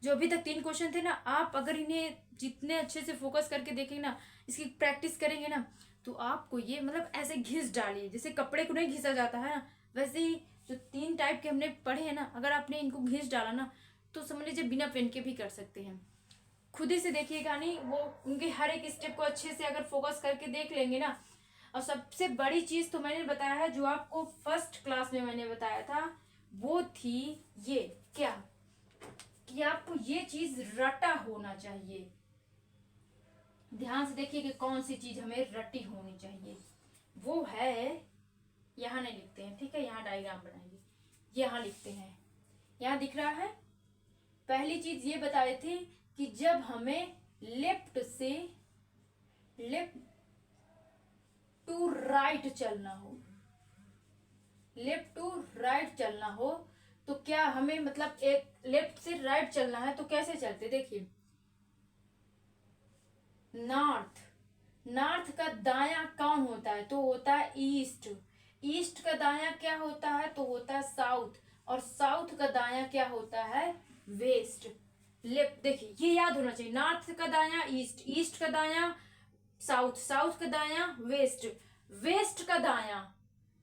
जो अभी तक 3 क्वेश्चन थे ना, आप अगर इन्हें जितने अच्छे से फोकस करके देखेंगे ना, इसकी प्रैक्टिस करेंगे ना, तो आपको ये मतलब ऐसे घिस डालिए, जैसे कपड़े को नहीं घिसा जाता है ना, वैसे ही जो 3 टाइप के हमने पढ़े हैं ना, अगर आपने इनको घिस डाला ना, तो समझ लीजिए बिना पेन के भी कर सकते हैं। खुद ही से देखिएगा, नहीं वो उनके हर एक स्टेप को अच्छे से अगर फोकस करके देख लेंगे ना। और सबसे बड़ी चीज तो मैंने बताया है, जो आपको फर्स्ट क्लास में मैंने बताया था, वो थी ये क्या, कि आपको ये चीज रटा होना चाहिए। ध्यान से देखिए कि कौन सी चीज हमें रटी होनी चाहिए, वो है, यहाँ नहीं लिखते हैं, ठीक है, यहाँ डायग्राम बनाएंगे, यहाँ लिखते हैं, यहाँ दिख रहा है। पहली चीज ये बता रहे थे कि जब हमें लेफ्ट टू राइट चलना हो, लेफ्ट टू राइट चलना हो, तो क्या हमें मतलब एक लेफ्ट से राइट चलना है तो कैसे चलते, देखिए नॉर्थ, नॉर्थ का दायां कौन होता है, तो होता है ईस्ट, ईस्ट का दायां क्या होता है, तो होता है साउथ, और साउथ का दायां क्या होता है, वेस्ट। लेफ्ट देखिए ये याद होना चाहिए, नॉर्थ का दायां ईस्ट, ईस्ट का दायां साउथ, साउथ का दायां वेस्ट, वेस्ट का दायां,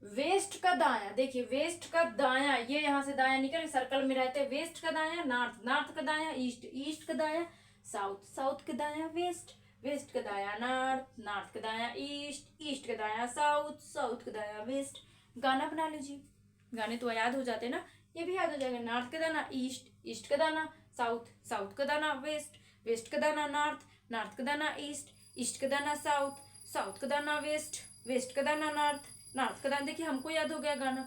वेस्ट का दायां, देखिए वेस्ट का दायां, ये यहां से दायां निकल सर्कल में रहते हैं, वेस्ट का दायां नॉर्थ, नॉर्थ का दायां ईस्ट, ईस्ट का दायां साउथ, साउथ का दायां वेस्ट, वेस्ट का दायां नॉर्थ, नॉर्थ का दायां ईस्ट, ईस्ट का दायां साउथ, साउथ का दायां वेस्ट। गाना बना लीजिए, गाने तो याद हो जाते ना, ये भी याद हो जाएगा, नॉर्थ का दाना ईस्ट, ईस्ट का दाना साउथ, साउथ का दाना वेस्ट, वेस्ट का दाना नॉर्थ, नॉर्थ का दाना ईस्ट, ईस्ट का दाना साउथ, साउथ का दाना वेस्ट, वेस्ट का दाना नॉर्थ, नॉर्थ का दाना। देखिए हमको याद हो गया गाना,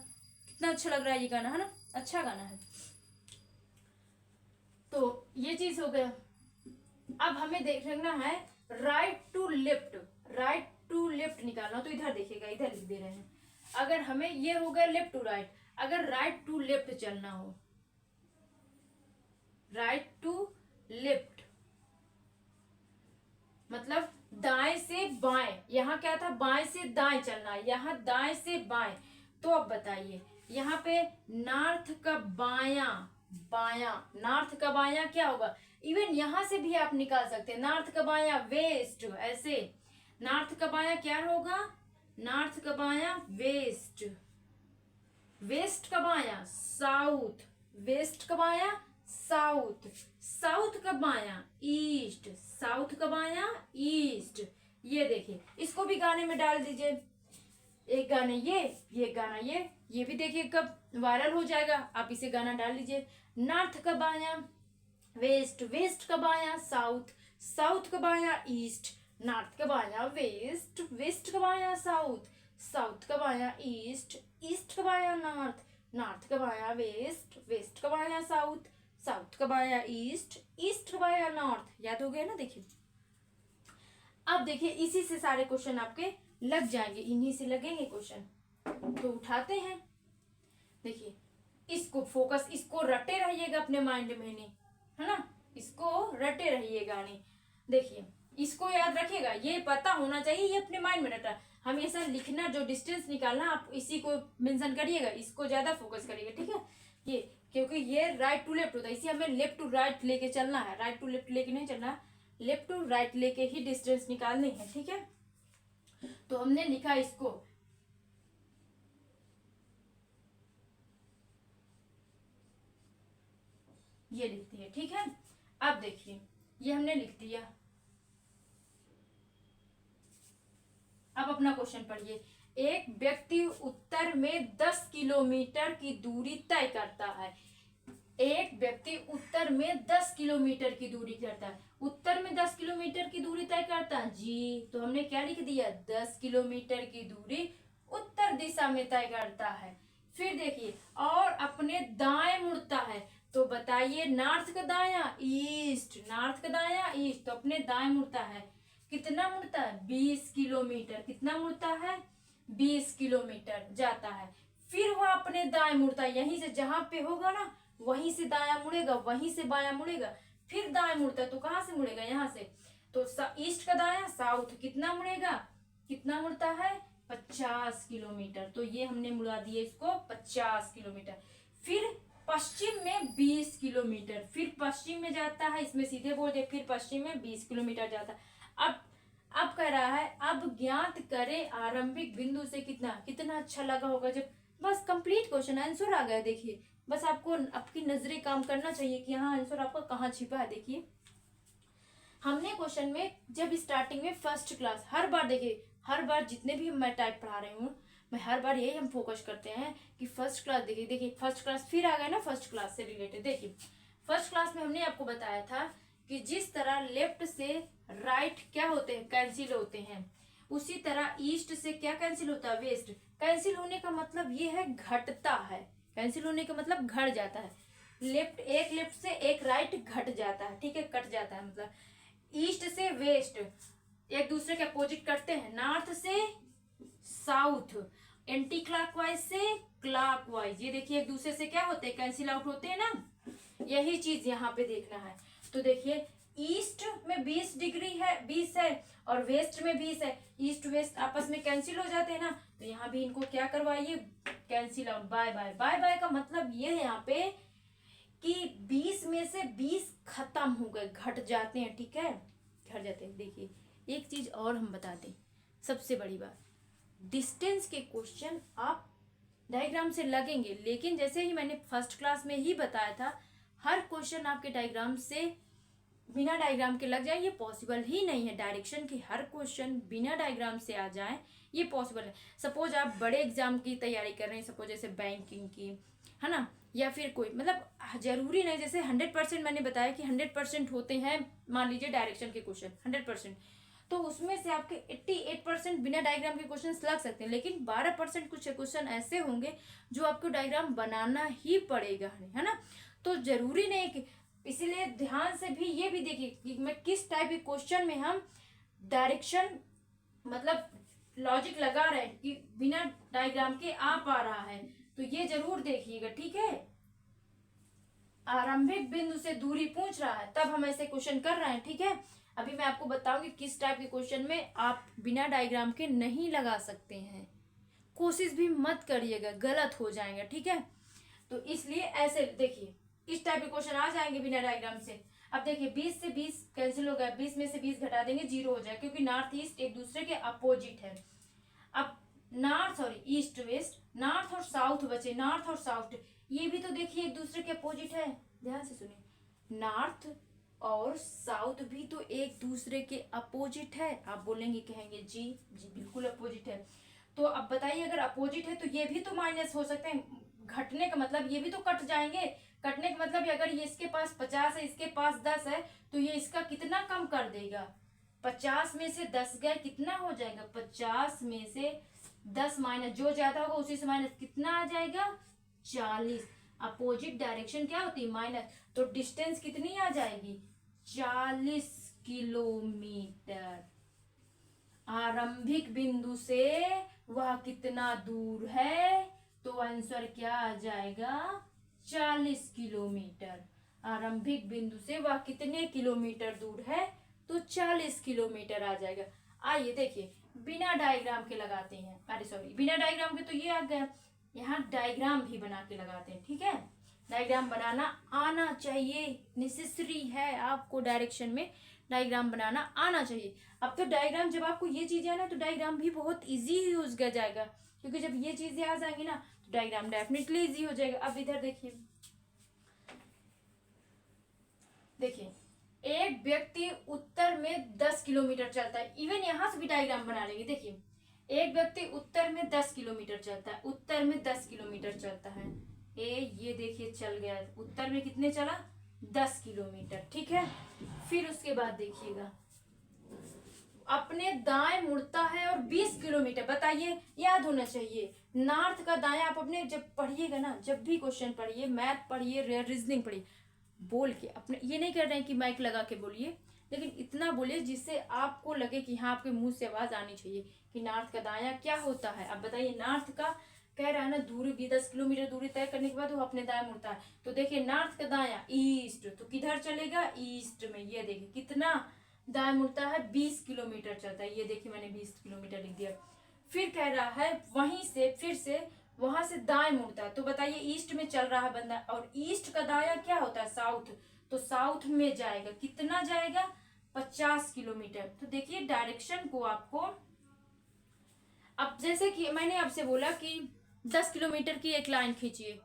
कितना अच्छा लग रहा है ये गाना, है ना, अच्छा गाना है। तो ये चीज हो गया। अब हमें देखना है right to left, right to left निकालना, तो इधर देखिएगा, इधर लिख दे रहे हैं। अगर हमें ये हो गया लेफ्ट टू राइट, अगर राइट टू लेफ्ट चलना हो, राइट टू लेफ्ट मतलब दाएं से बाएं, यहाँ क्या था बाएं से दाएं चलना है, यहाँ दाएं से बाएं। तो अब बताइए यहाँ पे नॉर्थ का बायां, बायां नॉर्थ का बायां क्या होगा, इवन यहां से भी आप निकाल सकते हैं, नॉर्थ का बायां वेस्ट, ऐसे नॉर्थ का बायां क्या होगा, नॉर्थ का बायां वेस्ट, वेस्ट का बायां साउथ, वेस्ट का बायां साउथ, साउथ का बायां ईस्ट, साउथ का बायां ईस्ट। ये देखिए इसको भी गाने में डाल दीजिए, एक गाना ये गाना ये भी देखिए कब वायरल हो जाएगा, आप इसे गाना डाल लीजिए। नॉर्थ का बायां वेस्ट, वेस्ट का बायां साउथ, साउथ का बायां ईस्ट, नॉर्थ का बायां वेस्ट, वेस्ट का बायां साउथ, साउथ का बायां ईस्ट, ईस्ट का बायां नॉर्थ, नॉर्थ का बायां वेस्ट, वेस्ट का बायां साउथ, साउथ का बायां ईस्ट, ईस्ट का बायां नॉर्थ। याद हो गया ना, देखिए अब देखिए इसी से सारे क्वेश्चन आपके लग जाएंगे, इन्हीं से लगेंगे क्वेश्चन, तो उठाते हैं। देखिए इसको फोकस, इसको रटे रहिएगा अपने माइंड में, नहीं है ना, इसको रटे रहिएगा नहीं। देखिए इसको याद रखिएगा, ये पता होना चाहिए, ये अपने माइंड में रटा, हमेशा लिखना, जो डिस्टेंस निकालना आप इसी को मेंशन करिएगा, इसको ज्यादा फोकस करिएगा, ठीक है। ये क्योंकि ये राइट टू लेफ्ट होता है, इसे हमें लेफ्ट टू राइट लेके चलना है, राइट टू लेफ्ट लेके नहीं चलना, लेफ्ट टू राइट लेके ही डिस्टेंस निकालनी है, ठीक है। तो हमने लिखा इसको, ये लिखती है, ठीक है। अब देखिए ये हमने लिख दिया, अब अपना क्वेश्चन पढ़िए। एक व्यक्ति उत्तर में 10 किलोमीटर की दूरी तय करता है, एक व्यक्ति उत्तर में 10 किलोमीटर की दूरी करता है, उत्तर में 10 किलोमीटर की दूरी तय करता है जी, तो हमने क्या लिख दिया, 10 किलोमीटर की दूरी उत्तर दिशा में तय करता है। फिर देखिए और अपने दाएं मुड़ता है, तो बताइए नॉर्थ का दायां ईस्ट, नॉर्थ का दायां ईस्ट, तो अपने दाएं मुड़ता है, कितना मुड़ता है 20 किलोमीटर, कितना मुड़ता है 20 किलोमीटर जाता है। फिर वह अपने दाएं मुड़ता है, यहीं से जहां पे होगा ना वहीं से दायां मुड़ेगा, वहीं से बायां मुड़ेगा, फिर दाएं मुड़ता है, तो कहां से मुड़ेगा, यहाँ से, तो ईस्ट का दायां साउथ, कितना मुड़ेगा, कितना मुड़ता है 50 किलोमीटर, तो ये हमने मुड़ा दिया इसको 50 किलोमीटर। फिर पश्चिम में 20 किलोमीटर, फिर पश्चिम में जाता है, इसमें सीधे बोल दे, फिर पश्चिम में 20 किलोमीटर जाता है। अब कह रहा है अब ज्ञात करें आरंभिक बिंदु से कितना, कितना अच्छा लगा होगा जब, बस कंप्लीट क्वेश्चन आंसर आ गया। देखिए बस आपको आपकी नजरें काम करना चाहिए कि हाँ आंसर आपका कहाँ छिपा है। देखिए हमने क्वेश्चन में जब स्टार्टिंग में फर्स्ट क्लास, हर बार देखिए, हर बार जितने भी मैं टाइप पढ़ा रही हूँ, मैं हर बार यही हम फोकस करते हैं कि फर्स्ट क्लास, देखिए देखिए फर्स्ट क्लास फिर आ गया ना, फर्स्ट क्लास से रिलेटेड। देखिए फर्स्ट क्लास में हमने आपको बताया था कि जिस तरह लेफ्ट से राइट क्या होते हैं, कैंसिल होते हैं, उसी तरह ईस्ट से क्या कैंसिल होता है, वेस्ट। कैंसिल होने का मतलब ये है घटता है, कैंसिल होने का मतलब घट जाता है, लेफ्ट एक लेफ्ट से एक राइट घट जाता है, ठीक है, कट जाता है, मतलब ईस्ट से वेस्ट एक दूसरे के अपोजिट करते हैं, नॉर्थ से साउथ एंटी क्लॉकवाइज से क्लॉकवाइज। ये देखिए एक दूसरे से क्या होते हैं, कैंसिल आउट होते हैं ना, यही चीज यहाँ पे देखना है। तो देखिए ईस्ट में 20 डिग्री है, 20 है, और वेस्ट में 20 है। ईस्ट वेस्ट आपस में कैंसिल हो जाते हैं ना, तो यहाँ भी इनको क्या करवाइए, cancel out. Bye bye. Bye bye का मतलब ये है यहाँ पे कि 20 में से 20 खत्म हो गए, घट जाते हैं, ठीक है, घट जाते हैं। देखिए एक चीज और हम बता दें, सबसे बड़ी बात, डिस्टेंस के क्वेश्चन आप डायग्राम से लगेंगे, लेकिन जैसे ही मैंने फर्स्ट क्लास में ही बताया था, हर क्वेश्चन आपके डायग्राम से बिना डायग्राम के लग जाए ये पॉसिबल ही नहीं है। डायरेक्शन की हर क्वेश्चन बिना डायग्राम से आ जाए ये पॉसिबल है। सपोज आप बड़े एग्जाम की तैयारी कर रहे हैं, सपोज जैसे बैंकिंग की, है ना, या फिर कोई, मतलब जरूरी नहीं, जैसे 100% मैंने बताया कि 100% होते हैं, मान लीजिए डायरेक्शन के क्वेश्चन 100%, तो उसमें से आपके 88% बिना डायग्राम के क्वेश्चन लग सकते हैं, लेकिन 12% कुछ क्वेश्चन ऐसे होंगे जो आपको डायग्राम बनाना ही पड़ेगा, है ना। तो जरूरी नहीं कि, इसीलिए ध्यान से भी ये भी देखिए कि मैं किस टाइप के क्वेश्चन में हम डायरेक्शन मतलब लॉजिक लगा रहे हैं कि बिना डायग्राम के आ पा रहा है, तो ये जरूर देखिएगा, ठीक है। आरंभिक बिंदु से दूरी पूछ रहा है तब हम ऐसे क्वेश्चन कर रहे हैं, ठीक है। अभी मैं आपको बताऊंगी किस टाइप के क्वेश्चन में आप बिना डायग्राम के नहीं लगा सकते हैं। कोशिश भी मत करिएगा, गलत हो जाएगा, ठीक है। तो इसलिए ऐसे देखिए इस टाइप के क्वेश्चन आ जाएंगे बिना डायग्राम से। अब देखिए 20 से 20 कैंसिल हो गया, 20 में से 20 घटा देंगे, 0 हो जाए, क्योंकि नॉर्थ ईस्ट एक दूसरे के अपोजिट है। अब ईस्ट वेस्ट, नॉर्थ और साउथ बचे, नॉर्थ और साउथ ये भी तो देखिए एक दूसरे के अपोजिट है, ध्यान से सुनिए, नॉर्थ और साउथ भी तो एक दूसरे के अपोजिट है। आप बोलेंगे, कहेंगे जी जी बिल्कुल अपोजिट है, तो अब बताइए अगर अपोजिट है तो ये भी तो माइनस हो सकते हैं, घटने का मतलब ये भी तो कट जाएंगे। कटने का मतलब अगर ये इसके पास 50 है, इसके पास 10 है, तो ये इसका कितना कम कर देगा, 50 में से 10 गए, कितना हो जाएगा, 50 में से 10 माइनस, जो ज्यादा होगा उसी से माइनस, कितना आ जाएगा, 40। अपोजिट डायरेक्शन क्या होती है, माइनस, तो डिस्टेंस कितनी आ जाएगी, 40 किलोमीटर। आरंभिक बिंदु से वह कितना दूर है, तो आंसर क्या आ जाएगा, 40 किलोमीटर। आरंभिक बिंदु से वह कितने किलोमीटर दूर है, तो 40 किलोमीटर आ जाएगा। आइए देखिए बिना डायग्राम के लगाते हैं, अरे सॉरी बिना डायग्राम के तो ये आ गया, यहाँ डायग्राम भी बना के लगाते हैं, ठीक है। डायग्राम बनाना आना चाहिए, नेसेसरी है, आपको डायरेक्शन में डायग्राम बनाना आना चाहिए। अब तो डायग्राम जब आपको ये चीजें आना, तो डायग्राम भी बहुत इजी यूज कर जाएगा, क्योंकि जब ये चीजें आ जाएंगी ना तो डायग्राम डेफिनेटली इजी हो जाएगा। अब इधर देखिए, देखिए एक व्यक्ति उत्तर में 10 किलोमीटर चलता है, इवन यहां से भी डायग्राम बना लेंगे। देखिए एक व्यक्ति उत्तर में 10 किलोमीटर चलता है, उत्तर में 10 किलोमीटर चलता है, ये देखिए चल गया, उत्तर में कितने चला, 10 किलोमीटर, ठीक है। फिर उसके बाद देखिएगा अपने दाएं मुड़ता है और 20 किलोमीटर, बताइए, याद होना चाहिए नॉर्थ का दाया, आप अपने जब पढ़िएगा ना, जब भी क्वेश्चन पढ़िए, मैथ पढ़िए, रीजनिंग पढ़िए, बोल के अपने, ये नहीं कर रहे हैं कि माइक लगा के बोलिए, लेकिन इतना बोलिए जिससे आपको लगे कि हाँ आपके मुंह से आवाज आनी चाहिए कि नॉर्थ का दाया क्या होता है। अब बताइए नॉर्थ का कह रहा है ना, दूरी भी 10 किलोमीटर दूरी तय करने के बाद वो अपने दाएं मुड़ता है, तो देखिए नॉर्थ का दाया ईस्ट, तो किधर चलेगा, ईस्ट में। ये देखिए कितना दाएं मुड़ता है, 20 किलोमीटर चलता है, ये देखिए मैंने 20 किलोमीटर लिख दिया। फिर कह रहा है वहीं से फिर से वहां से दाएं मुड़ता है, तो बताइए ईस्ट में चल रहा है बंदा, और ईस्ट का दाया क्या होता है, साउथ, तो साउथ में जाएगा, कितना जाएगा, 50 किलोमीटर। तो देखिए डायरेक्शन को आपको, अब जैसे कि मैंने आपसे बोला कि 10 किलोमीटर की एक लाइन खींचिए,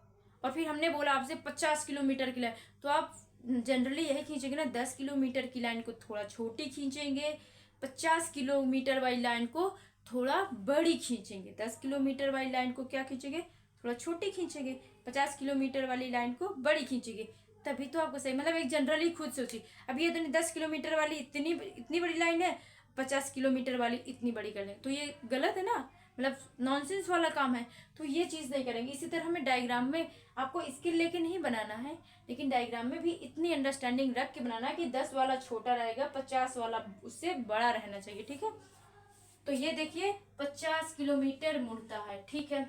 और फिर हमने बोला आपसे 50 किलोमीटर की लाइन, तो आप जनरली यही खींचेंगे ना, 10 किलोमीटर की लाइन को थोड़ा छोटी खींचेंगे, 50 किलोमीटर वाली लाइन को थोड़ा बड़ी खींचेंगे, 10 किलोमीटर वाली लाइन को क्या खींचेंगे, थोड़ा छोटी खींचेंगे, 50 किलोमीटर वाली लाइन को बड़ी खींचेंगे, तभी तो आपको सही, मतलब एक जनरली खुद सोचिए। अब ये तो 10 किलोमीटर वाली इतनी बड़ी लाइन है, 50 किलोमीटर वाली इतनी बड़ी कर लें, तो ये गलत है ना, मतलब नॉनसेंस वाला काम है, तो ये चीज नहीं करेंगे। इसी तरह हमें डायग्राम में आपको स्किल लेके नहीं बनाना है, लेकिन डायग्राम में भी इतनी अंडरस्टैंडिंग रख के बनाना है कि 10 वाला छोटा रहेगा, 50 वाला उससे बड़ा रहना चाहिए, ठीक है। तो ये देखिए 50 किलोमीटर मुड़ता है, ठीक है।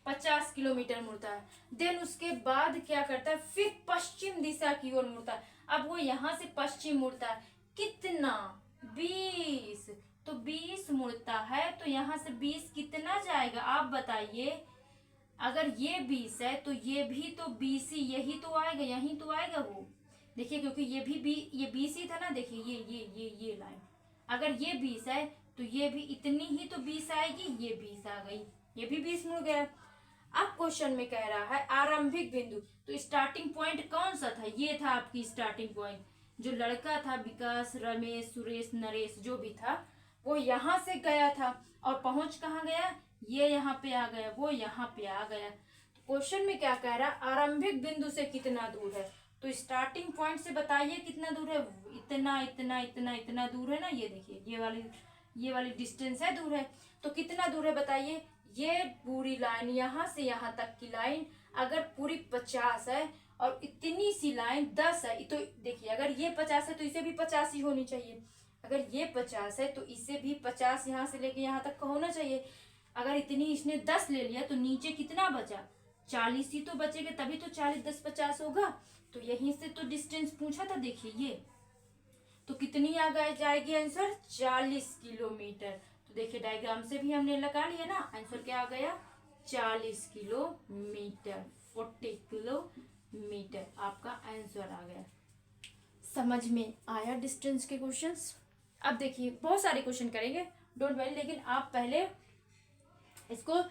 50 किलोमीटर मुड़ता है। देन उसके बाद क्या करता है, फिर पश्चिम दिशा की ओर मुड़ता है। अब वो यहाँ से पश्चिम मुड़ता है, कितना, 20। तो 20 मुड़ता है, तो यहाँ से 20 कितना जाएगा आप बताइए। अगर ये 20 है तो ये भी तो 20 ही, यही तो आएगा, यही तो आएगा वो। देखिए क्योंकि ये भी ये 20 ही था ना, देखिए ये लाइन, अगर ये 20 है तो ये भी इतनी ही तो 20 आएगी, ये 20 आ गई, ये भी 20 मुड़ गया। अब क्वेश्चन में कह रहा है आरंभिक बिंदु, तो स्टार्टिंग पॉइंट कौन सा था, ये था आपकी स्टार्टिंग पॉइंट। जो लड़का था विकास, रमेश, सुरेश, नरेश जो भी था वो यहाँ से गया था और पहुंच कहाँ गया, ये यहाँ पे आ गया, वो यहाँ पे आ गया। तो क्वेश्चन में क्या कह रहा है, आरंभिक बिंदु से कितना दूर है। तो स्टार्टिंग पॉइंट से बताइए कितना दूर है, इतना इतना इतना इतना दूर है ना, ये देखिए ये वाली डिस्टेंस है, दूर है। तो कितना दूर है बताइए। ये पूरी लाइन यहाँ से यहाँ तक की लाइन अगर पूरी 50 है और इतनी सी लाइन 10 है, तो देखिए अगर ये 50 है तो इसे भी 50 ही होनी चाहिए। अगर ये 50 है तो इसे भी 50 यहाँ से लेके यहाँ तक का होना चाहिए। अगर इतनी इसने 10 ले लिया तो नीचे कितना बचा, 40 ही तो बचेगा, तभी तो 40 10 50 होगा। तो यहीं से तो डिस्टेंस पूछा था, देखिए ये तो कितनी आ गई जाएगी आंसर, 40 किलोमीटर। तो देखिए डायग्राम से भी हमने लगा लिया ना, आंसर क्या आ गया, 40 किलोमीटर, 40 किलोमीटर आपका आंसर आ गया। समझ में आया डिस्टेंस के क्वेश्चंस। अब देखिए बहुत सारे क्वेश्चन करेंगे, डोंट वरी, लेकिन आप पहले इसको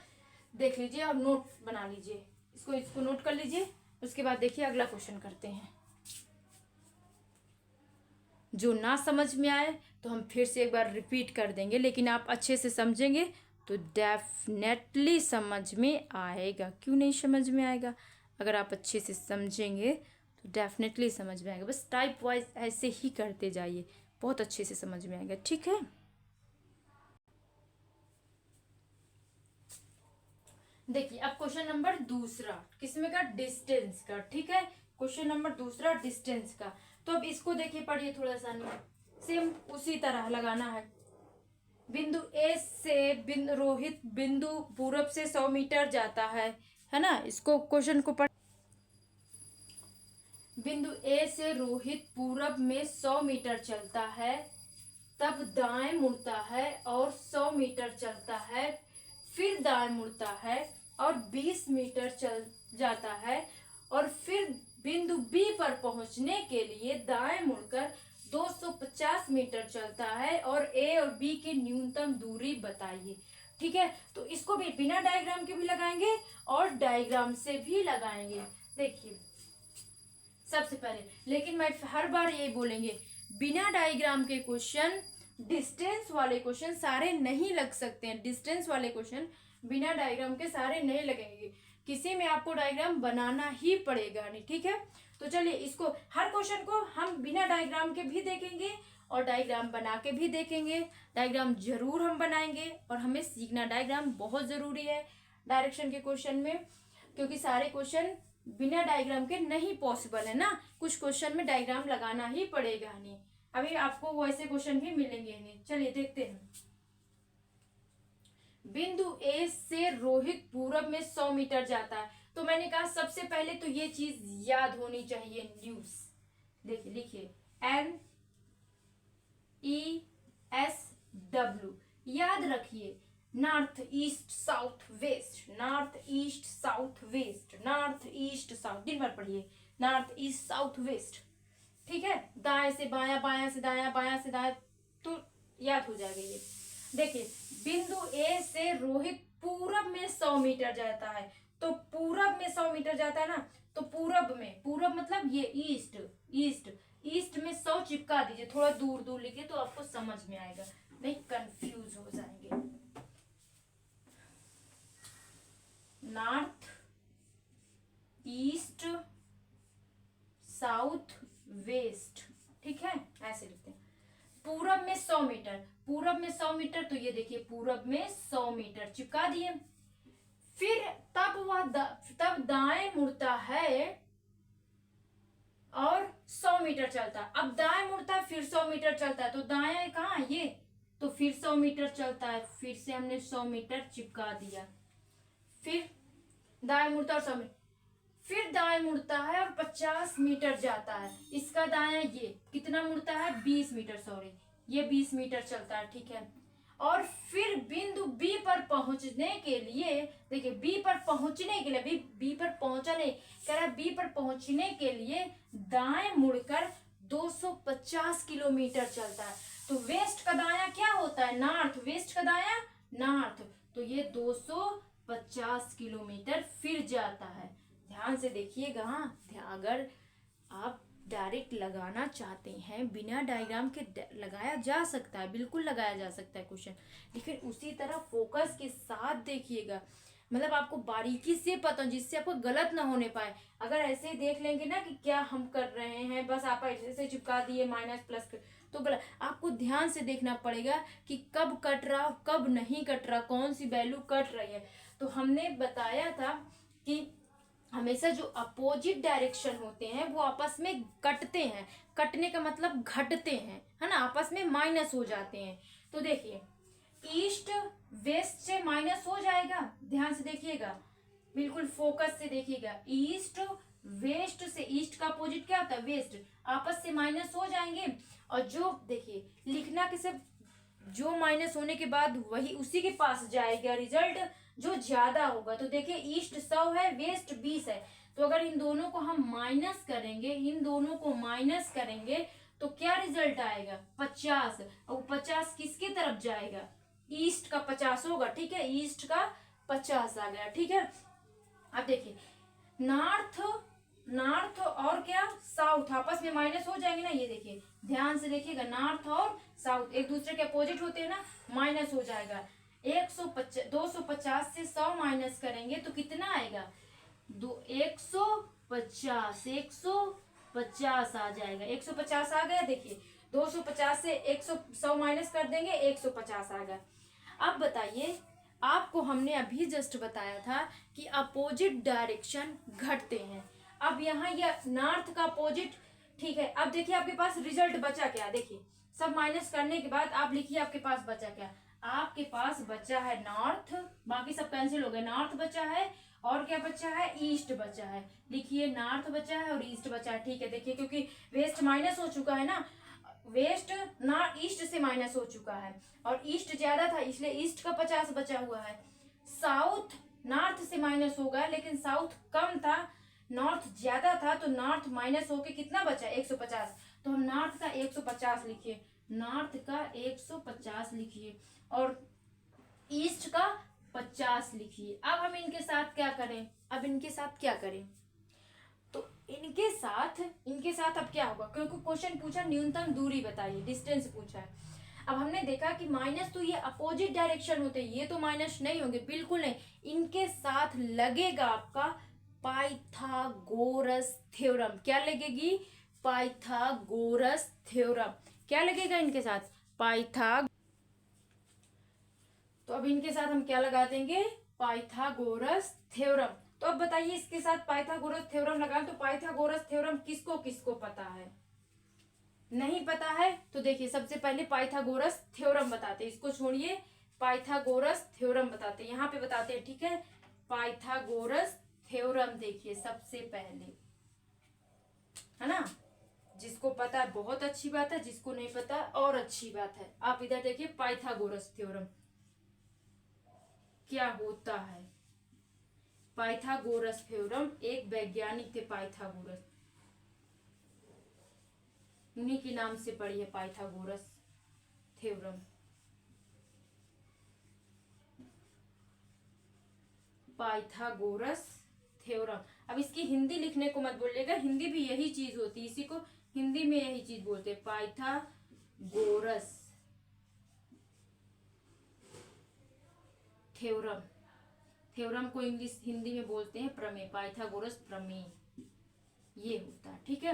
देख लीजिए और नोट बना लीजिए, इसको नोट कर लीजिए। उसके बाद देखिए अगला क्वेश्चन करते हैं। जो ना समझ में आए तो हम फिर से एक बार रिपीट कर देंगे, लेकिन आप अच्छे से समझेंगे तो डेफिनेटली समझ में आएगा। क्यों नहीं समझ में आएगा, अगर आप अच्छे से समझेंगे तो डेफिनेटली समझ में आएगा। बस टाइप वाइज ऐसे ही करते जाइए, बहुत अच्छे से समझ में आएगा, ठीक है। देखिए अब क्वेश्चन नंबर दूसरा, किसमें का, डिस्टेंस का, ठीक है। क्वेश्चन नंबर दूसरा डिस्टेंस का। तो अब इसको देखिए, पढ़िए थोड़ा सा, सेम उसी तरह लगाना है। बिंदु ए से रोहित बिंदु पूरब से 100 मीटर जाता है ना। इसको क्वेश्चन को पढ़, बिंदु ए से रोहित पूरब में 100 मीटर चलता है, तब दाएं मुड़ता है और 100 मीटर चलता है, फिर दाएं मुड़ता है और 20 मीटर चल जाता है, और फिर बिंदु बी पर पहुंचने के लिए दाएं मुड़कर 250 मीटर चलता है, और ए और बी की न्यूनतम दूरी बताइए, ठीक है। तो इसको भी बिना डायग्राम के भी लगाएंगे और डायग्राम से भी लगाएंगे। देखिए सबसे पहले, लेकिन मैं हर बार यही बोलेंगे, बिना डायग्राम के क्वेश्चन, डिस्टेंस वाले क्वेश्चन सारे नहीं लग सकते हैं। डिस्टेंस वाले क्वेश्चन बिना डायग्राम के सारे नहीं लगेंगे, किसी में आपको डायग्राम बनाना ही पड़ेगा, नहीं, ठीक है। तो चलिए इसको, हर क्वेश्चन को हम बिना डायग्राम के भी देखेंगे और डायग्राम बना के भी देखेंगे। डायग्राम जरूर हम बनाएंगे और हमें सीखना, डायग्राम बहुत जरूरी है डायरेक्शन के क्वेश्चन में, क्योंकि सारे क्वेश्चन बिना डायग्राम के नहीं पॉसिबल है ना। कुछ क्वेश्चन में डायग्राम लगाना ही पड़ेगा, नहीं अभी आपको वैसे क्वेश्चन भी मिलेंगे नहीं। चलिए देखते हैं। बिंदु ए से रोहित पूरब में 100 मीटर जाता है। तो मैंने कहा सबसे पहले तो ये चीज याद होनी चाहिए, न्यूज। देखिए लिखिए NESW, याद रखिए, north east south west, north east south west, north east south, दिन भर पढ़िए, नॉर्थ ईस्ट साउथ वेस्ट, ठीक है। दाएं से बायां, बायां से दायां, बायां से दाएं, तो याद हो जाएगा ये। देखिए बिंदु ए से रोहित पूरब में 100 मीटर जाता है, तो पूरब में 100 मीटर जाता है ना, तो पूरब में, पूरब मतलब ये ईस्ट, ईस्ट ईस्ट में 100 चिपका दीजिए, थोड़ा दूर दूर लिखिए तो आपको समझ में आएगा, नहीं कंफ्यूज हो जाएंगे। नॉर्थ ईस्ट साउथ वेस्ट, ठीक है, ऐसे लिखते हैं। पूरब में 100 मीटर, पूरब में 100 मीटर, तो ये देखिए पूरब में 100 मीटर चिपका दिए। फिर तब दाएं मुड़ता है और 100 मीटर चलता है। अब दाएं मुड़ता है फिर 100 मीटर चलता है, तो दाएं कहाँ है ये, तो फिर 100 मीटर चलता है, फिर से हमने 100 मीटर चिपका दिया। फिर दाएं मुड़ता है और 100 मीटर, फिर दाएं मुड़ता है और 50 मीटर जाता है। इसका दायां ये कितना मुड़ता है, 20 मीटर, सॉरी ये 20 मीटर चलता है, ठीक है। और फिर बिंदु बी पर पहुंचने के लिए, देखिए बी पर पहुंचने के लिए, बी पर पहुंचा नहीं, कह रहा है बी पर पहुंचने के लिए दाएं मुड़कर 250 किलोमीटर चलता है। तो वेस्ट का दायां क्या होता है, नॉर्थ, वेस्ट का दायां नॉर्थ, तो ये 250 किलोमीटर फिर जाता है। ध्यान से देखिएगा, अगर आप डायरेक्ट लगाना चाहते हैं बिना डायग्राम के लगाया जा सकता है, बिल्कुल लगाया जा सकता है क्वेश्चन, लेकिन उसी तरह फोकस के साथ देखिएगा, मतलब आपको बारीकी से पता हो जिससे आपको गलत ना होने पाए। अगर ऐसे ही देख लेंगे ना कि क्या हम कर रहे हैं, बस आप ऐसे चिपका दिए माइनस प्लस, तो गलत। आपको ध्यान से देखना पड़ेगा कि कब कट रहा कब नहीं कट रहा, कौन सी वैल्यू कट रही है। तो हमने बताया था कि हमेशा जो अपोजिट डायरेक्शन होते हैं वो आपस में कटते हैं, कटने का मतलब घटते हैं, है ना, आपस में माइनस हो जाते हैं। तो देखिए ईस्ट वेस्ट से माइनस हो जाएगा, ध्यान से देखिएगा, बिल्कुल फोकस से देखिएगा, ईस्ट वेस्ट से, ईस्ट का अपोजिट क्या होता है, वेस्ट, आपस से माइनस हो जाएंगे। और जो देखिए लिखना किसे, जो माइनस होने के बाद वही उसी के पास जाएगा रिजल्ट जो ज्यादा होगा। तो देखिए ईस्ट 100 है, वेस्ट 20 है, तो अगर इन दोनों को हम माइनस करेंगे, इन दोनों को माइनस करेंगे तो क्या रिजल्ट आएगा, 50। और 50 किसके तरफ जाएगा, ईस्ट का 50 होगा, ठीक है, ईस्ट का 50 आ गया, ठीक है। अब देखिए नॉर्थ, नॉर्थ और क्या साउथ आपस में माइनस हो जाएंगे ना, ये देखिए ध्यान से देखिएगा, नॉर्थ और साउथ एक दूसरे के अपोजिट होते हैं ना, माइनस हो जाएगा। 250 से 100 माइनस करेंगे तो कितना आएगा, 150 आ जाएगा, 150 आ गया। देखिए 250 से 100 माइनस कर देंगे, 150 आ गया। अब बताइए, आपको हमने अभी जस्ट बताया था कि अपोजिट डायरेक्शन घटते हैं। अब यहाँ यह नॉर्थ का अपोजिट, ठीक है। अब देखिए आपके पास रिजल्ट बचा क्या, देखिए सब माइनस करने के बाद आप लिखिए आपके पास बचा क्या, आपके पास बचा है नॉर्थ, बाकी सब कैंसिल हो गए, नॉर्थ बचा है और क्या बचा है, ईस्ट बचा है। लिखिए नॉर्थ बचा है और ईस्ट बचा है, ठीक है। देखिए क्योंकि वेस्ट माइनस हो चुका है ना, वेस्ट ना ईस्ट से माइनस हो चुका है और ईस्ट ज्यादा था इसलिए ईस्ट का 50 बचा हुआ है। साउथ नॉर्थ से माइनस हो गया लेकिन साउथ कम था, नॉर्थ ज्यादा था, तो नॉर्थ माइनस होके कितना बचा, 150। तो हम नॉर्थ का 150 लिखिए, नॉर्थ का 150 लिखिए और ईस्ट का 50 लिखिए। अब हम इनके साथ क्या करें, अब इनके साथ क्या करें, तो इनके साथ अब क्या होगा, क्योंकि क्वेश्चन पूछा न्यूनतम दूरी बताइए, डिस्टेंस पूछा है। अब हमने देखा कि माइनस तो ये अपोजिट डायरेक्शन होते हैं, ये तो माइनस नहीं होंगे, बिल्कुल नहीं। इनके साथ लगेगा आपका पाइथागोरस थ्योरम, क्या लगेगी, पाइथागोरस थ्योरम, क्या लगेगा इनके साथ, तो अब इनके साथ हम क्या लगा देंगे, पाइथागोरस थ्योरम। तो अब बताइए इसके साथ पाइथागोरस थ्योरम लगाएं तो पाइथागोरस थ्योरम किसको किसको पता है, नहीं पता है तो देखिए सबसे पहले पाइथागोरस थ्योरम बताते हैं, इसको छोड़िए, पाइथागोरस थ्योरम बताते हैं, यहाँ पे बताते हैं, ठीक है। पाइथागोरस थ्योरम देखिए सबसे पहले, है ना, जिसको पता है बहुत अच्छी बात है, जिसको नहीं पता और अच्छी बात है। आप इधर देखिए पाइथागोरस थ्योरम क्या होता है। पाइथागोरस थ्योरम एक वैज्ञानिक थे पाइथागोरस, उन्हीं के नाम से पढ़ी है पाइथागोरस थ्योरम। पाइथागोरस थ्योरम, अब इसकी हिंदी लिखने को मत बोलिएगा, हिंदी भी यही चीज होती है, इसी को हिंदी में यही चीज बोलते हैं, पाइथागोरस थ्योरम। थ्योरम को इंग्लिश हिंदी में बोलते हैं प्रमेय, पाइथागोरस प्रमेय ये होता है, ठीक है।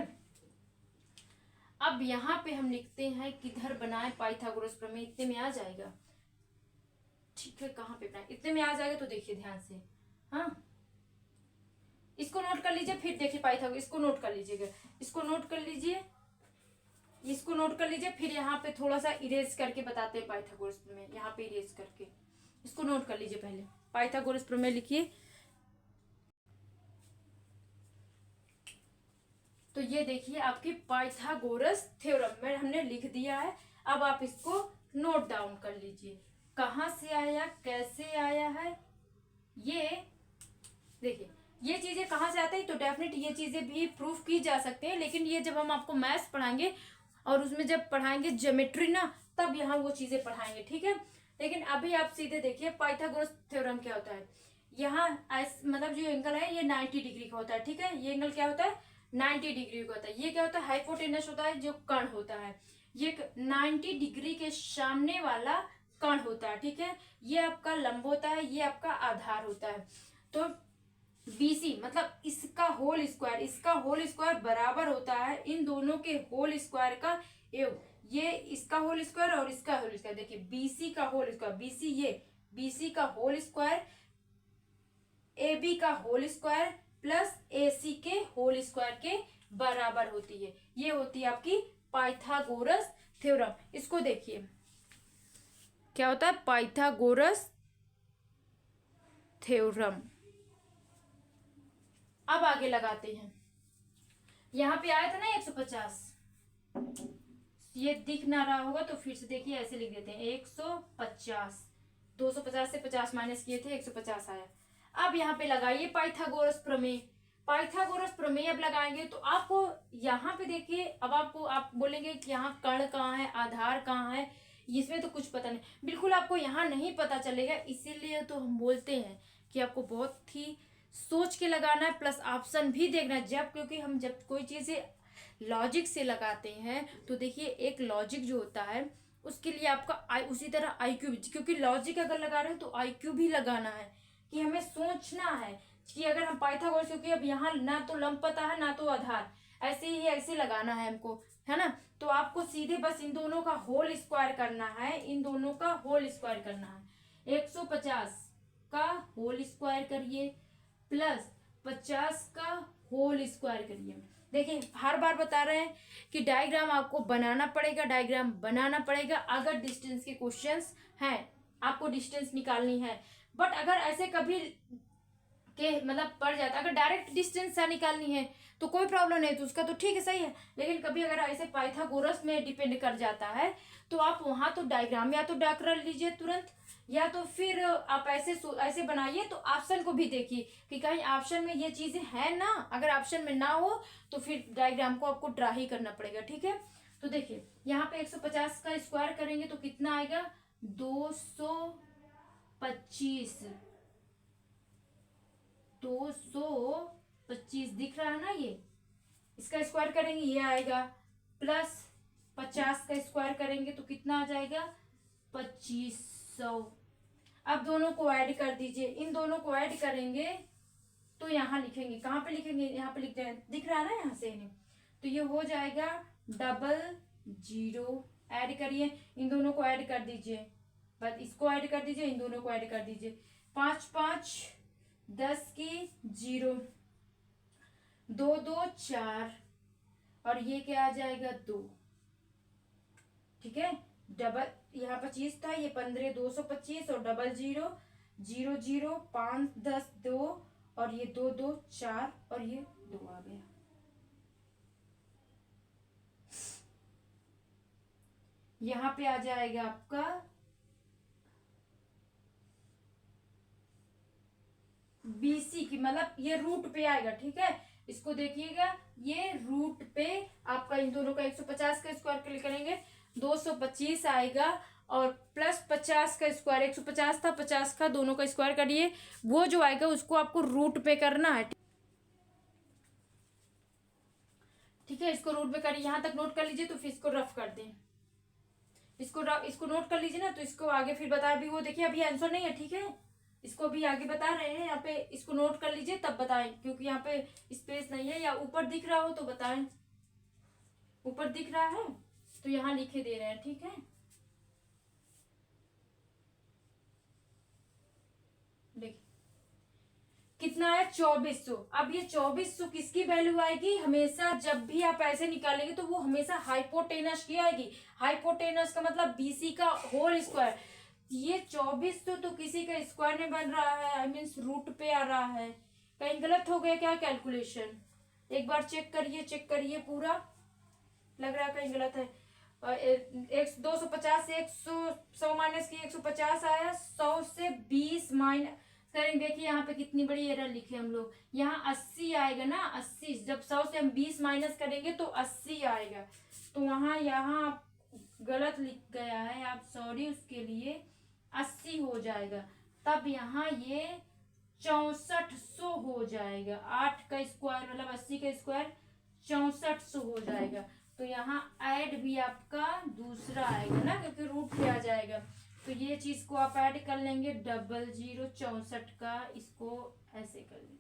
अब यहाँ पे हम लिखते हैं किधर बनाए पाइथागोरस प्रमेय, इतने में आ जाएगा, ठीक है, कहाँ पे बनाए, इतने में आ जाएगा। तो देखिए ध्यान से, हाँ इसको नोट कर लीजिए, फिर देखिए पाइथागोरस, इसको नोट कर लीजिएगा, इसको नोट कर लीजिए, इसको नोट कर लीजिए, फिर यहाँ पे थोड़ा सा इरेज करके बताते हैं पाइथागोरस प्रमेय, यहाँ पे इरेज करके इसको नोट कर लीजिए। पहले पाइथागोरस प्रमेय लिखिए, तो ये देखिए आपकी पाइथागोरस थ्योरम में हमने लिख दिया है। अब आप इसको नोट डाउन कर लीजिए, कहाँ से आया, कैसे आया है। ये देखिए ये चीजें कहाँ से आती है, तो डेफिनेट ये चीजें भी प्रूफ की जा सकती हैं, लेकिन ये जब हम आपको मैथ्स पढ़ाएंगे और उसमें जब पढ़ाएंगे ज्योमेट्री ना, तब यहाँ वो चीजें पढ़ाएंगे, ठीक है। लेकिन अभी आप सीधे देखिए पाइथागोरस थ्योरम क्या होता है। यहाँ मतलब जो एंगल है ये 90 डिग्री का होता है, ठीक है। ये एंगल क्या होता है, 90 डिग्री का होता है। ये क्या होता है, हाइपोटेनस होता है, जो कर्ण होता है। ये 90 डिग्री के सामने वाला कर्ण होता है, ठीक है। ये आपका लंब होता है, ये आपका आधार होता है। तो BC मतलब इसका होल स्क्वायर, इसका होल स्क्वायर बराबर होता है इन दोनों के होल स्क्वायर का योग। ये इसका होल स्क्वायर और इसका होल स्क्वायर, देखिए BC का होल स्क्वायर, BC ये BC का होल स्क्वायर, AB का होल स्क्वायर प्लस AC के होल स्क्वायर के बराबर होती है। ये होती है आपकी पाइथागोरस थ्योरम। इसको देखिए क्या होता है, पाइथागोरस थ्योरम। अब आगे लगाते हैं। यहाँ पे आया था ना 150, ये दिख ना रहा होगा तो फिर से देखिए ऐसे लिख देते हैं 150। 250 से 50 माइनस किए थे, 150 आया। अब यहाँ पे लगाइए पाइथागोरस प्रमेय। पाइथागोरस प्रमेय अब लगाएंगे तो आपको यहाँ पे देखिए, अब आपको आप बोलेंगे कि यहाँ कर्ण कहाँ है, आधार कहाँ है, इसमें तो कुछ पता नहीं। बिल्कुल आपको यहाँ नहीं पता चलेगा, इसीलिए तो हम बोलते हैं कि आपको बहुत ही सोच के लगाना है, प्लस ऑप्शन भी देखना है जब, क्योंकि हम जब कोई चीजें लॉजिक से लगाते हैं तो देखिए एक लॉजिक जो होता है उसके लिए आपका उसी तरह IQ भी, क्योंकि लॉजिक अगर लगा रहे हो तो IQ भी लगाना है, कि हमें सोचना है कि अगर हम पाइथागोरस, क्योंकि अब यहाँ ना तो लंब पता है ना तो आधार, ऐसे ही ऐसे लगाना है हमको, है ना। तो आपको सीधे बस इन दोनों का होल स्क्वायर करना है, इन दोनों का होल स्क्वायर करना है। 150 का होल स्क्वायर करिए प्लस 50 का होल स्क्वायर करिए। देखिए हर बार बता रहे हैं कि डायग्राम आपको बनाना पड़ेगा, डायग्राम बनाना पड़ेगा अगर डिस्टेंस के क्वेश्चंस हैं, आपको डिस्टेंस निकालनी है। बट अगर ऐसे कभी के मतलब पड़ जाता, अगर डायरेक्ट डिस्टेंस से निकालनी है तो कोई प्रॉब्लम नहीं, तो उसका तो ठीक है, सही है। लेकिन कभी अगर ऐसे पाइथागोरस में डिपेंड कर जाता है तो आप वहां तो डायग्राम या तो ड्रा कर लीजिए तुरंत, या तो फिर आप ऐसे बनाइए। तो ऑप्शन को भी देखिए कि कहीं ऑप्शन में ये चीजें है ना, अगर ऑप्शन में ना हो तो फिर डायग्राम को आपको ड्रा ही करना पड़ेगा, ठीक है। तो देखिए यहाँ पे 150 का स्क्वायर करेंगे तो कितना आएगा, 225। 225 दिख रहा है ना, ये इसका स्क्वायर करेंगे ये आएगा, प्लस 50 का स्क्वायर करेंगे तो कितना आ जाएगा, 2500। अब दोनों को ऐड कर दीजिए, इन दोनों को ऐड करेंगे तो यहाँ लिखेंगे, कहाँ पे लिखेंगे, यहाँ पे लिखते हैं, दिख रहा है ना यहाँ से, तो ये हो जाएगा 00। ऐड करिए, इन दोनों को ऐड कर दीजिए, बस इसको ऐड कर दीजिए, इन दोनों को ऐड कर दीजिए। 5 5 10 की 0, 2 2 4 और ये क्या आ जाएगा 2, ठीक है। डबल यहाँ 25 था, ये 15 225 और 00 0 0 5 10 2 और ये 2 2 4 और ये 2 आ गया। यहाँ पे आ जाएगा आपका BC की, मतलब ये रूट पे आएगा, ठीक है। इसको देखिएगा, ये रूट पे आपका इन दोनों का 150 का स्क्वायर करेंगे 225 आएगा, और प्लस 50 का स्क्वायर, 150 था 50 का दोनों का स्क्वायर करिए, वो जो आएगा उसको आपको रूट पे करना है, ठीक है। इसको रूट पे करिए, यहाँ तक नोट कर लीजिए, तो फिर इसको रफ कर दें, इसको नोट कर लीजिए ना, तो इसको आगे फिर बताया भी, वो देखिए अभी आंसर नहीं है, ठीक है। इसको भी आगे बता रहे हैं, यहाँ पे इसको नोट कर लीजिए तब बताएं, क्योंकि यहाँ पे स्पेस नहीं है, या ऊपर दिख रहा हो तो बताएं, ऊपर दिख रहा है तो यहाँ लिखे दे रहे हैं, ठीक है। देखिए कितना है, 2400। अब ये 2400 किसकी वैल्यू आएगी, हमेशा जब भी आप ऐसे निकालेंगे तो वो हमेशा हाइपोटेनस की आएगी। हाइपोटेनस का मतलब BC का होल स्क्वायर। ये 2400 तो किसी का स्क्वायर में बन रहा है, आई मीन्स रूट पे आ रहा है, कहीं गलत हो गया क्या कैलकुलेशन, एक बार चेक करिए पूरा, लग रहा है कहीं गलत है। एक 250 से 100 माइनस की 150 आया, 100 से 20 माइनस करेंगे। देखिए यहाँ पे कितनी बड़ी एरर लिखे हम लोग, यहाँ 80 आएगा ना, 80 जब 100 से हम 20 माइनस करेंगे तो 80 आएगा। तो वहाँ यहाँ गलत लिख गया है, आप सॉरी उसके लिए, 80 हो जाएगा। तब यहाँ ये 6400 हो जाएगा। 8 का स्क्वायर मतलब 80 का स्क्वायर 6400 हो जाएगा। तो यहाँ ऐड भी आपका दूसरा आएगा ना, क्योंकि रूट पे आ जाएगा। तो ये चीज को आप ऐड कर लेंगे, 0064 का, इसको ऐसे कर लीजिए।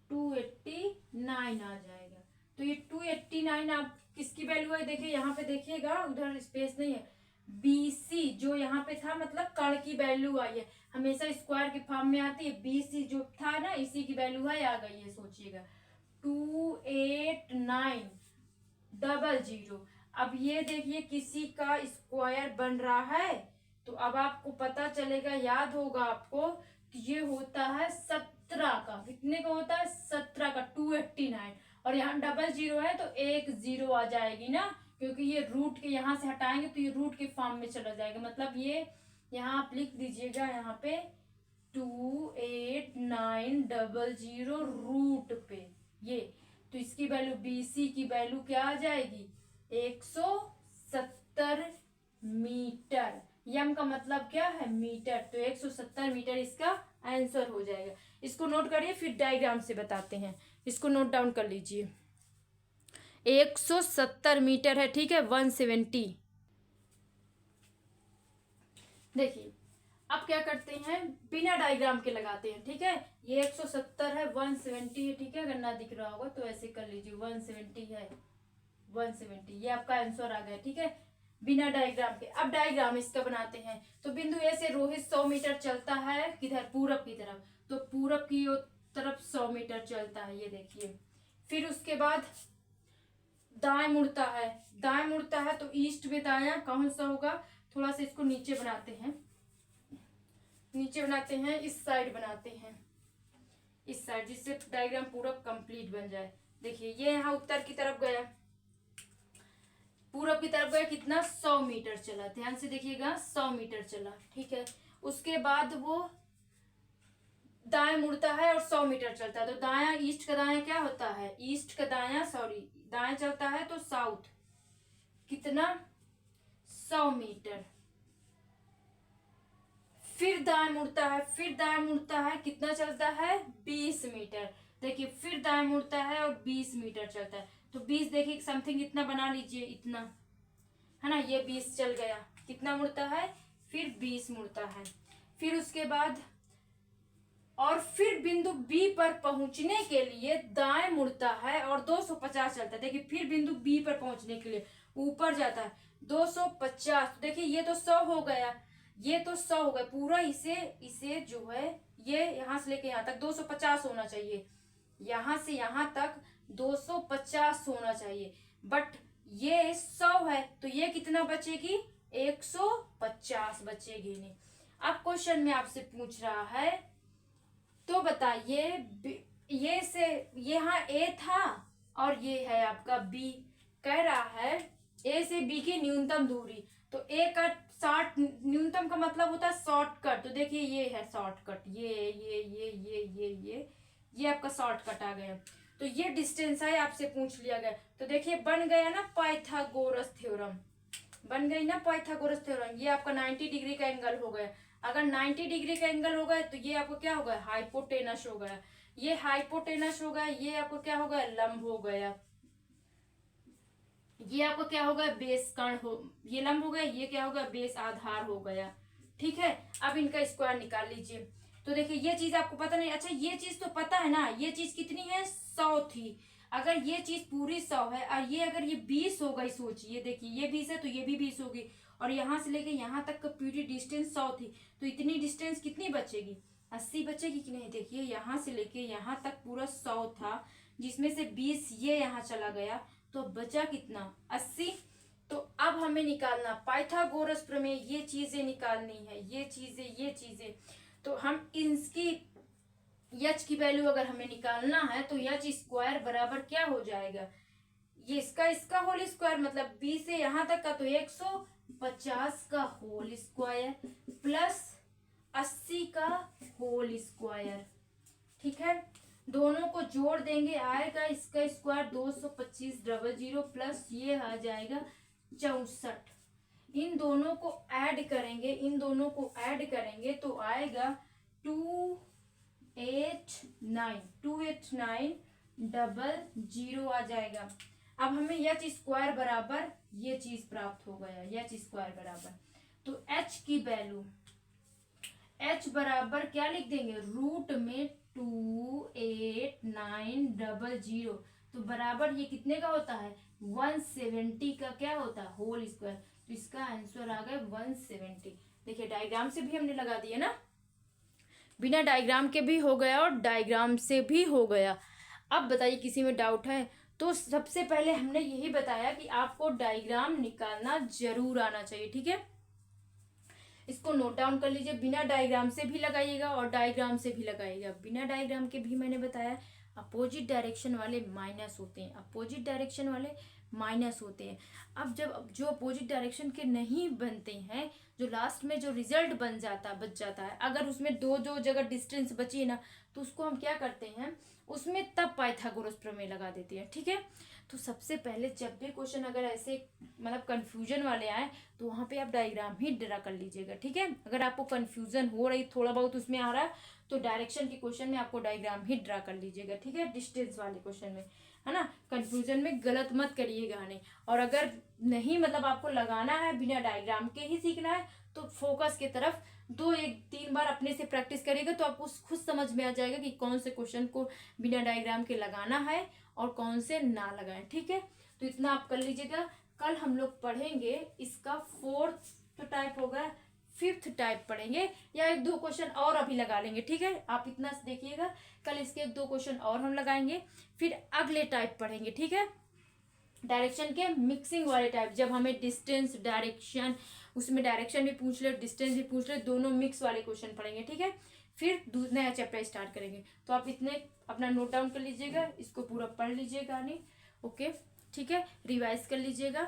289 आ जाएगा। तो ये 289 आप किसकी वैल्यू है, देखिए यहाँ पे देखिएगा, उधर स्पेस नहीं है। BC जो यहाँ पे था मतलब कर्ण की वैल्यू आई है, हमेशा स्क्वायर के फॉर्म में आती है। BC जो था ना, इसी की वैल्यू है, आ गई है। सोचिएगा 28900। अब ये देखिए किसी का स्क्वायर बन रहा है, तो अब आपको पता चलेगा, याद होगा आपको कि ये होता है 17 का। कितने का होता है, 17 का, 289। और यहाँ 00 है तो एक 0 आ जाएगी ना, क्योंकि ये रूट के यहाँ से हटाएंगे तो ये रूट के फॉर्म में चला जाएगा। मतलब ये यहाँ आप लिख दीजिएगा, यहाँ पे 28900 रूट पे ये। तो इसकी वैल्यू BC की वैल्यू क्या आ जाएगी, 170 मीटर। यम का मतलब क्या है, मीटर, तो 170 मीटर इसका आंसर हो जाएगा। इसको नोट करिए, फिर डायग्राम से बताते हैं। इसको नोट डाउन कर लीजिए, 170 मीटर है, ठीक है, 170। देखिए अब क्या करते हैं, बिना डायग्राम के लगाते हैं, ठीक है। ये 170 है, 170 है, ठीक है। अगर ना दिख रहा होगा तो ऐसे कर लीजिए, 170 है, 170, ये आपका आंसर आ गया, ठीक है, बिना डायग्राम के। अब डायग्राम इसका बनाते हैं। तो बिंदु ए से रोहित 100 मीटर चलता है, किधर, पूरब की तरफ। तो पूरब की तरफ 100 मीटर चलता है, ये देखिए। फिर उसके बाद दाएं मुड़ता है, दाएं मुड़ता है तो ईस्ट में दाया कौन सा होगा, थोड़ा सा इसको नीचे बनाते हैं, नीचे बनाते हैं, इस साइड बनाते हैं, इस साइड, जिससे डायग्राम पूरा कंप्लीट बन जाए। देखिए ये यहाँ उत्तर की तरफ गया, पूरब की तरफ गया, कितना, 100 मीटर चला, ध्यान से देखिएगा, 100 मीटर चला, ठीक है। उसके बाद वो दाएं मुड़ता है और 100 मीटर चलता है। तो दाया, ईस्ट का दाया क्या होता है, ईस्ट का दाया, सॉरी, दाएं चलता है तो साउथ, कितना, 100 मीटर। फिर दाएं मुड़ता है, फिर दाएं मुड़ता है, कितना चलता है, 20 मीटर। देखिए फिर दाएं मुड़ता है और 20 मीटर चलता है। तो 20 देखिए समथिंग इतना बना लीजिए, इतना है ना, ये 20 चल गया, कितना मुड़ता है, फिर 20 मुड़ता है। फिर उसके बाद और फिर बिंदु बी पर पहुंचने के लिए दाएं मुड़ता है और 250 चलता है। देखिए फिर बिंदु बी पर पहुंचने के लिए ऊपर जाता है 250। देखिए ये तो 100 हो गया, ये तो 100 हो गया पूरा, इसे इसे जो है ये यहां से लेके यहां तक 250 होना चाहिए, यहां से यहां तक 250 होना चाहिए। बट ये 100 है तो ये कितना बचेगी, 150 बचेगी नहीं। अब क्वेश्चन में आपसे पूछ रहा है, तो बताइए ये से यहाँ ए था और ये है आपका बी, कह रहा है ए से बी की न्यूनतम दूरी। तो ए का शॉर्ट, न्यूनतम का मतलब होता है शॉर्टकट। तो देखिए ये है शॉर्टकट, ये आपका शॉर्टकट आ गया। तो ये डिस्टेंस है, आपसे पूछ लिया गया। तो देखिए बन गया ना पाइथागोरस थ्योरम, बन गई ना पाइथागोरस थ्योरम। ये आपका 90 डिग्री का एंगल हो गया। अगर 90 डिग्री का एंगल हो गया तो ये आपको क्या हो गया, हाइपोटेनस हो गया। ये हाइपोटेनस हो गया, ये आपको क्या हो गया, लंब हो गया, ये आपको क्या हो गया, बेस कण हो, ये लंब हो गया, ये क्या हो गया, बेस आधार हो गया। ठीक है, अब इनका स्क्वायर निकाल लीजिए। तो देखिए ये चीज आपको पता नहीं, अच्छा ये चीज तो पता है ना, ये चीज कितनी है, 100 थी। अगर ये चीज पूरी 100 है और ये अगर ये 20 हो गई, सोचिए, देखिए ये 20 है तो ये भी 20 होगी, और यहाँ से लेके यहाँ तक का पूरी डिस्टेंस 100 थी, तो इतनी डिस्टेंस कितनी बचेगी, 80 बचेगी कि नहीं। देखिए यहाँ से लेके यहाँ तक पूरा 100 था, जिसमें से 20 ये यहाँ चला गया, तो बचा कितना, 80। तो अब हमें निकालना पाइथागोरस प्रमेय, ये चीजें निकालनी है, ये चीजें। तो हम इसकी यच की वैल्यू अगर हमें निकालना है तो यच स्क्वायर बराबर क्या हो जाएगा, ये इसका होल स्क्वायर, मतलब 20 से यहाँ तक का तो 150 का होल स्क्वायर प्लस 80 का होल स्क्वायर। ठीक है, दोनों को जोड़ देंगे, आएगा इसका स्क्वायर 225 प्लस ये आ जाएगा 64। इन दोनों को ऐड करेंगे तो आएगा 289 आ जाएगा। अब हमें यच स्क्वायर बराबर ये चीज प्राप्त हो गया, यच स्क्वायर बराबर, तो एच की वैल्यू, एच बराबर क्या लिख देंगे, रूट में 28900, तो बराबर ये कितने का होता है, 170 का क्या होता है, होल स्क्वायर। तो इसका आंसर आ गया 170। देखिए डायग्राम से भी हमने लगा दिया ना, बिना डायग्राम के भी हो गया और डायग्राम से भी हो गया। अब बताइए किसी में डाउट है। तो सबसे पहले हमने यही बताया कि आपको डायग्राम निकालना जरूर आना चाहिए। ठीक है, इसको नोट डाउन कर लीजिए, बिना डायग्राम से भी लगाइएगा और डायग्राम से भी लगाइएगा। बिना डायग्राम के भी मैंने बताया अपोजिट डायरेक्शन वाले माइनस होते हैं, अपोजिट डायरेक्शन वाले माइनस होते हैं। अब जब जो अपोजिट डायरेक्शन के नहीं बनते हैं, जो लास्ट में जो रिजल्ट बच जाता है, अगर उसमें दो जगह डिस्टेंस बची है ना, तो उसको हम क्या करते हैं, उसमें तब पाइथागोरस प्रमेय लगा देते हैं। ठीक है, तो सबसे पहले जब भी क्वेश्चन अगर ऐसे मतलब कंफ्यूजन वाले आए तो वहां पे आप डायग्राम ही ड्रा कर लीजिएगा। ठीक है, अगर आपको कंफ्यूजन हो रही थोड़ा बहुत उसमें आ रहा है तो डायरेक्शन के क्वेश्चन में आपको डायग्राम ही ड्रा कर लीजिएगा। ठीक है, डिस्टेंस वाले क्वेश्चन में, है ना, कंफ्यूजन में गलत मत करिएगा नहीं। और अगर नहीं मतलब आपको लगाना है बिना डायग्राम के ही सीखना है तो फोकस की तरफ 2-1-3 बार अपने से प्रैक्टिस करिएगा, तो आपको खुद समझ में आ जाएगा कि कौन से क्वेश्चन को बिना डायग्राम के लगाना है और कौन से ना लगाएं। ठीक है, तो इतना आप कर लीजिएगा। कल हम लोग पढ़ेंगे इसका 4th टाइप होगा, 5th टाइप पढ़ेंगे, या 1-2 क्वेश्चन और अभी लगा लेंगे। ठीक है, आप इतना देखिएगा, कल इसके 1-2 क्वेश्चन और हम लगाएंगे, फिर अगले टाइप पढ़ेंगे। ठीक है, डायरेक्शन के मिक्सिंग वाले टाइप, जब हमें डिस्टेंस डायरेक्शन, उसमें डायरेक्शन भी पूछ ले डिस्टेंस भी पूछ ले, दोनों मिक्स वाले क्वेश्चन पढ़ेंगे। ठीक है, फिर नया चैप्टर स्टार्ट करेंगे। तो आप इतने अपना नोट डाउन कर लीजिएगा, इसको पूरा पढ़ लीजिएगा नहीं, ओके। ठीक है, रिवाइज कर लीजिएगा,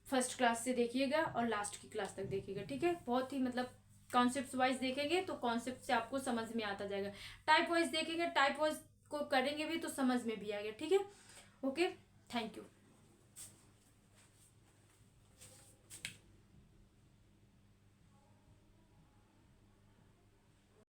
फर्स्ट क्लास से देखिएगा और लास्ट की क्लास तक देखिएगा। ठीक है, बहुत ही मतलब कॉन्सेप्ट वाइज देखेंगे तो कॉन्सेप्ट से आपको समझ में आता जाएगा, टाइप वाइज देखेंगे, टाइप वाइज को करेंगे भी तो समझ में भी आएगा। ठीक है, ओके, थैंक यू।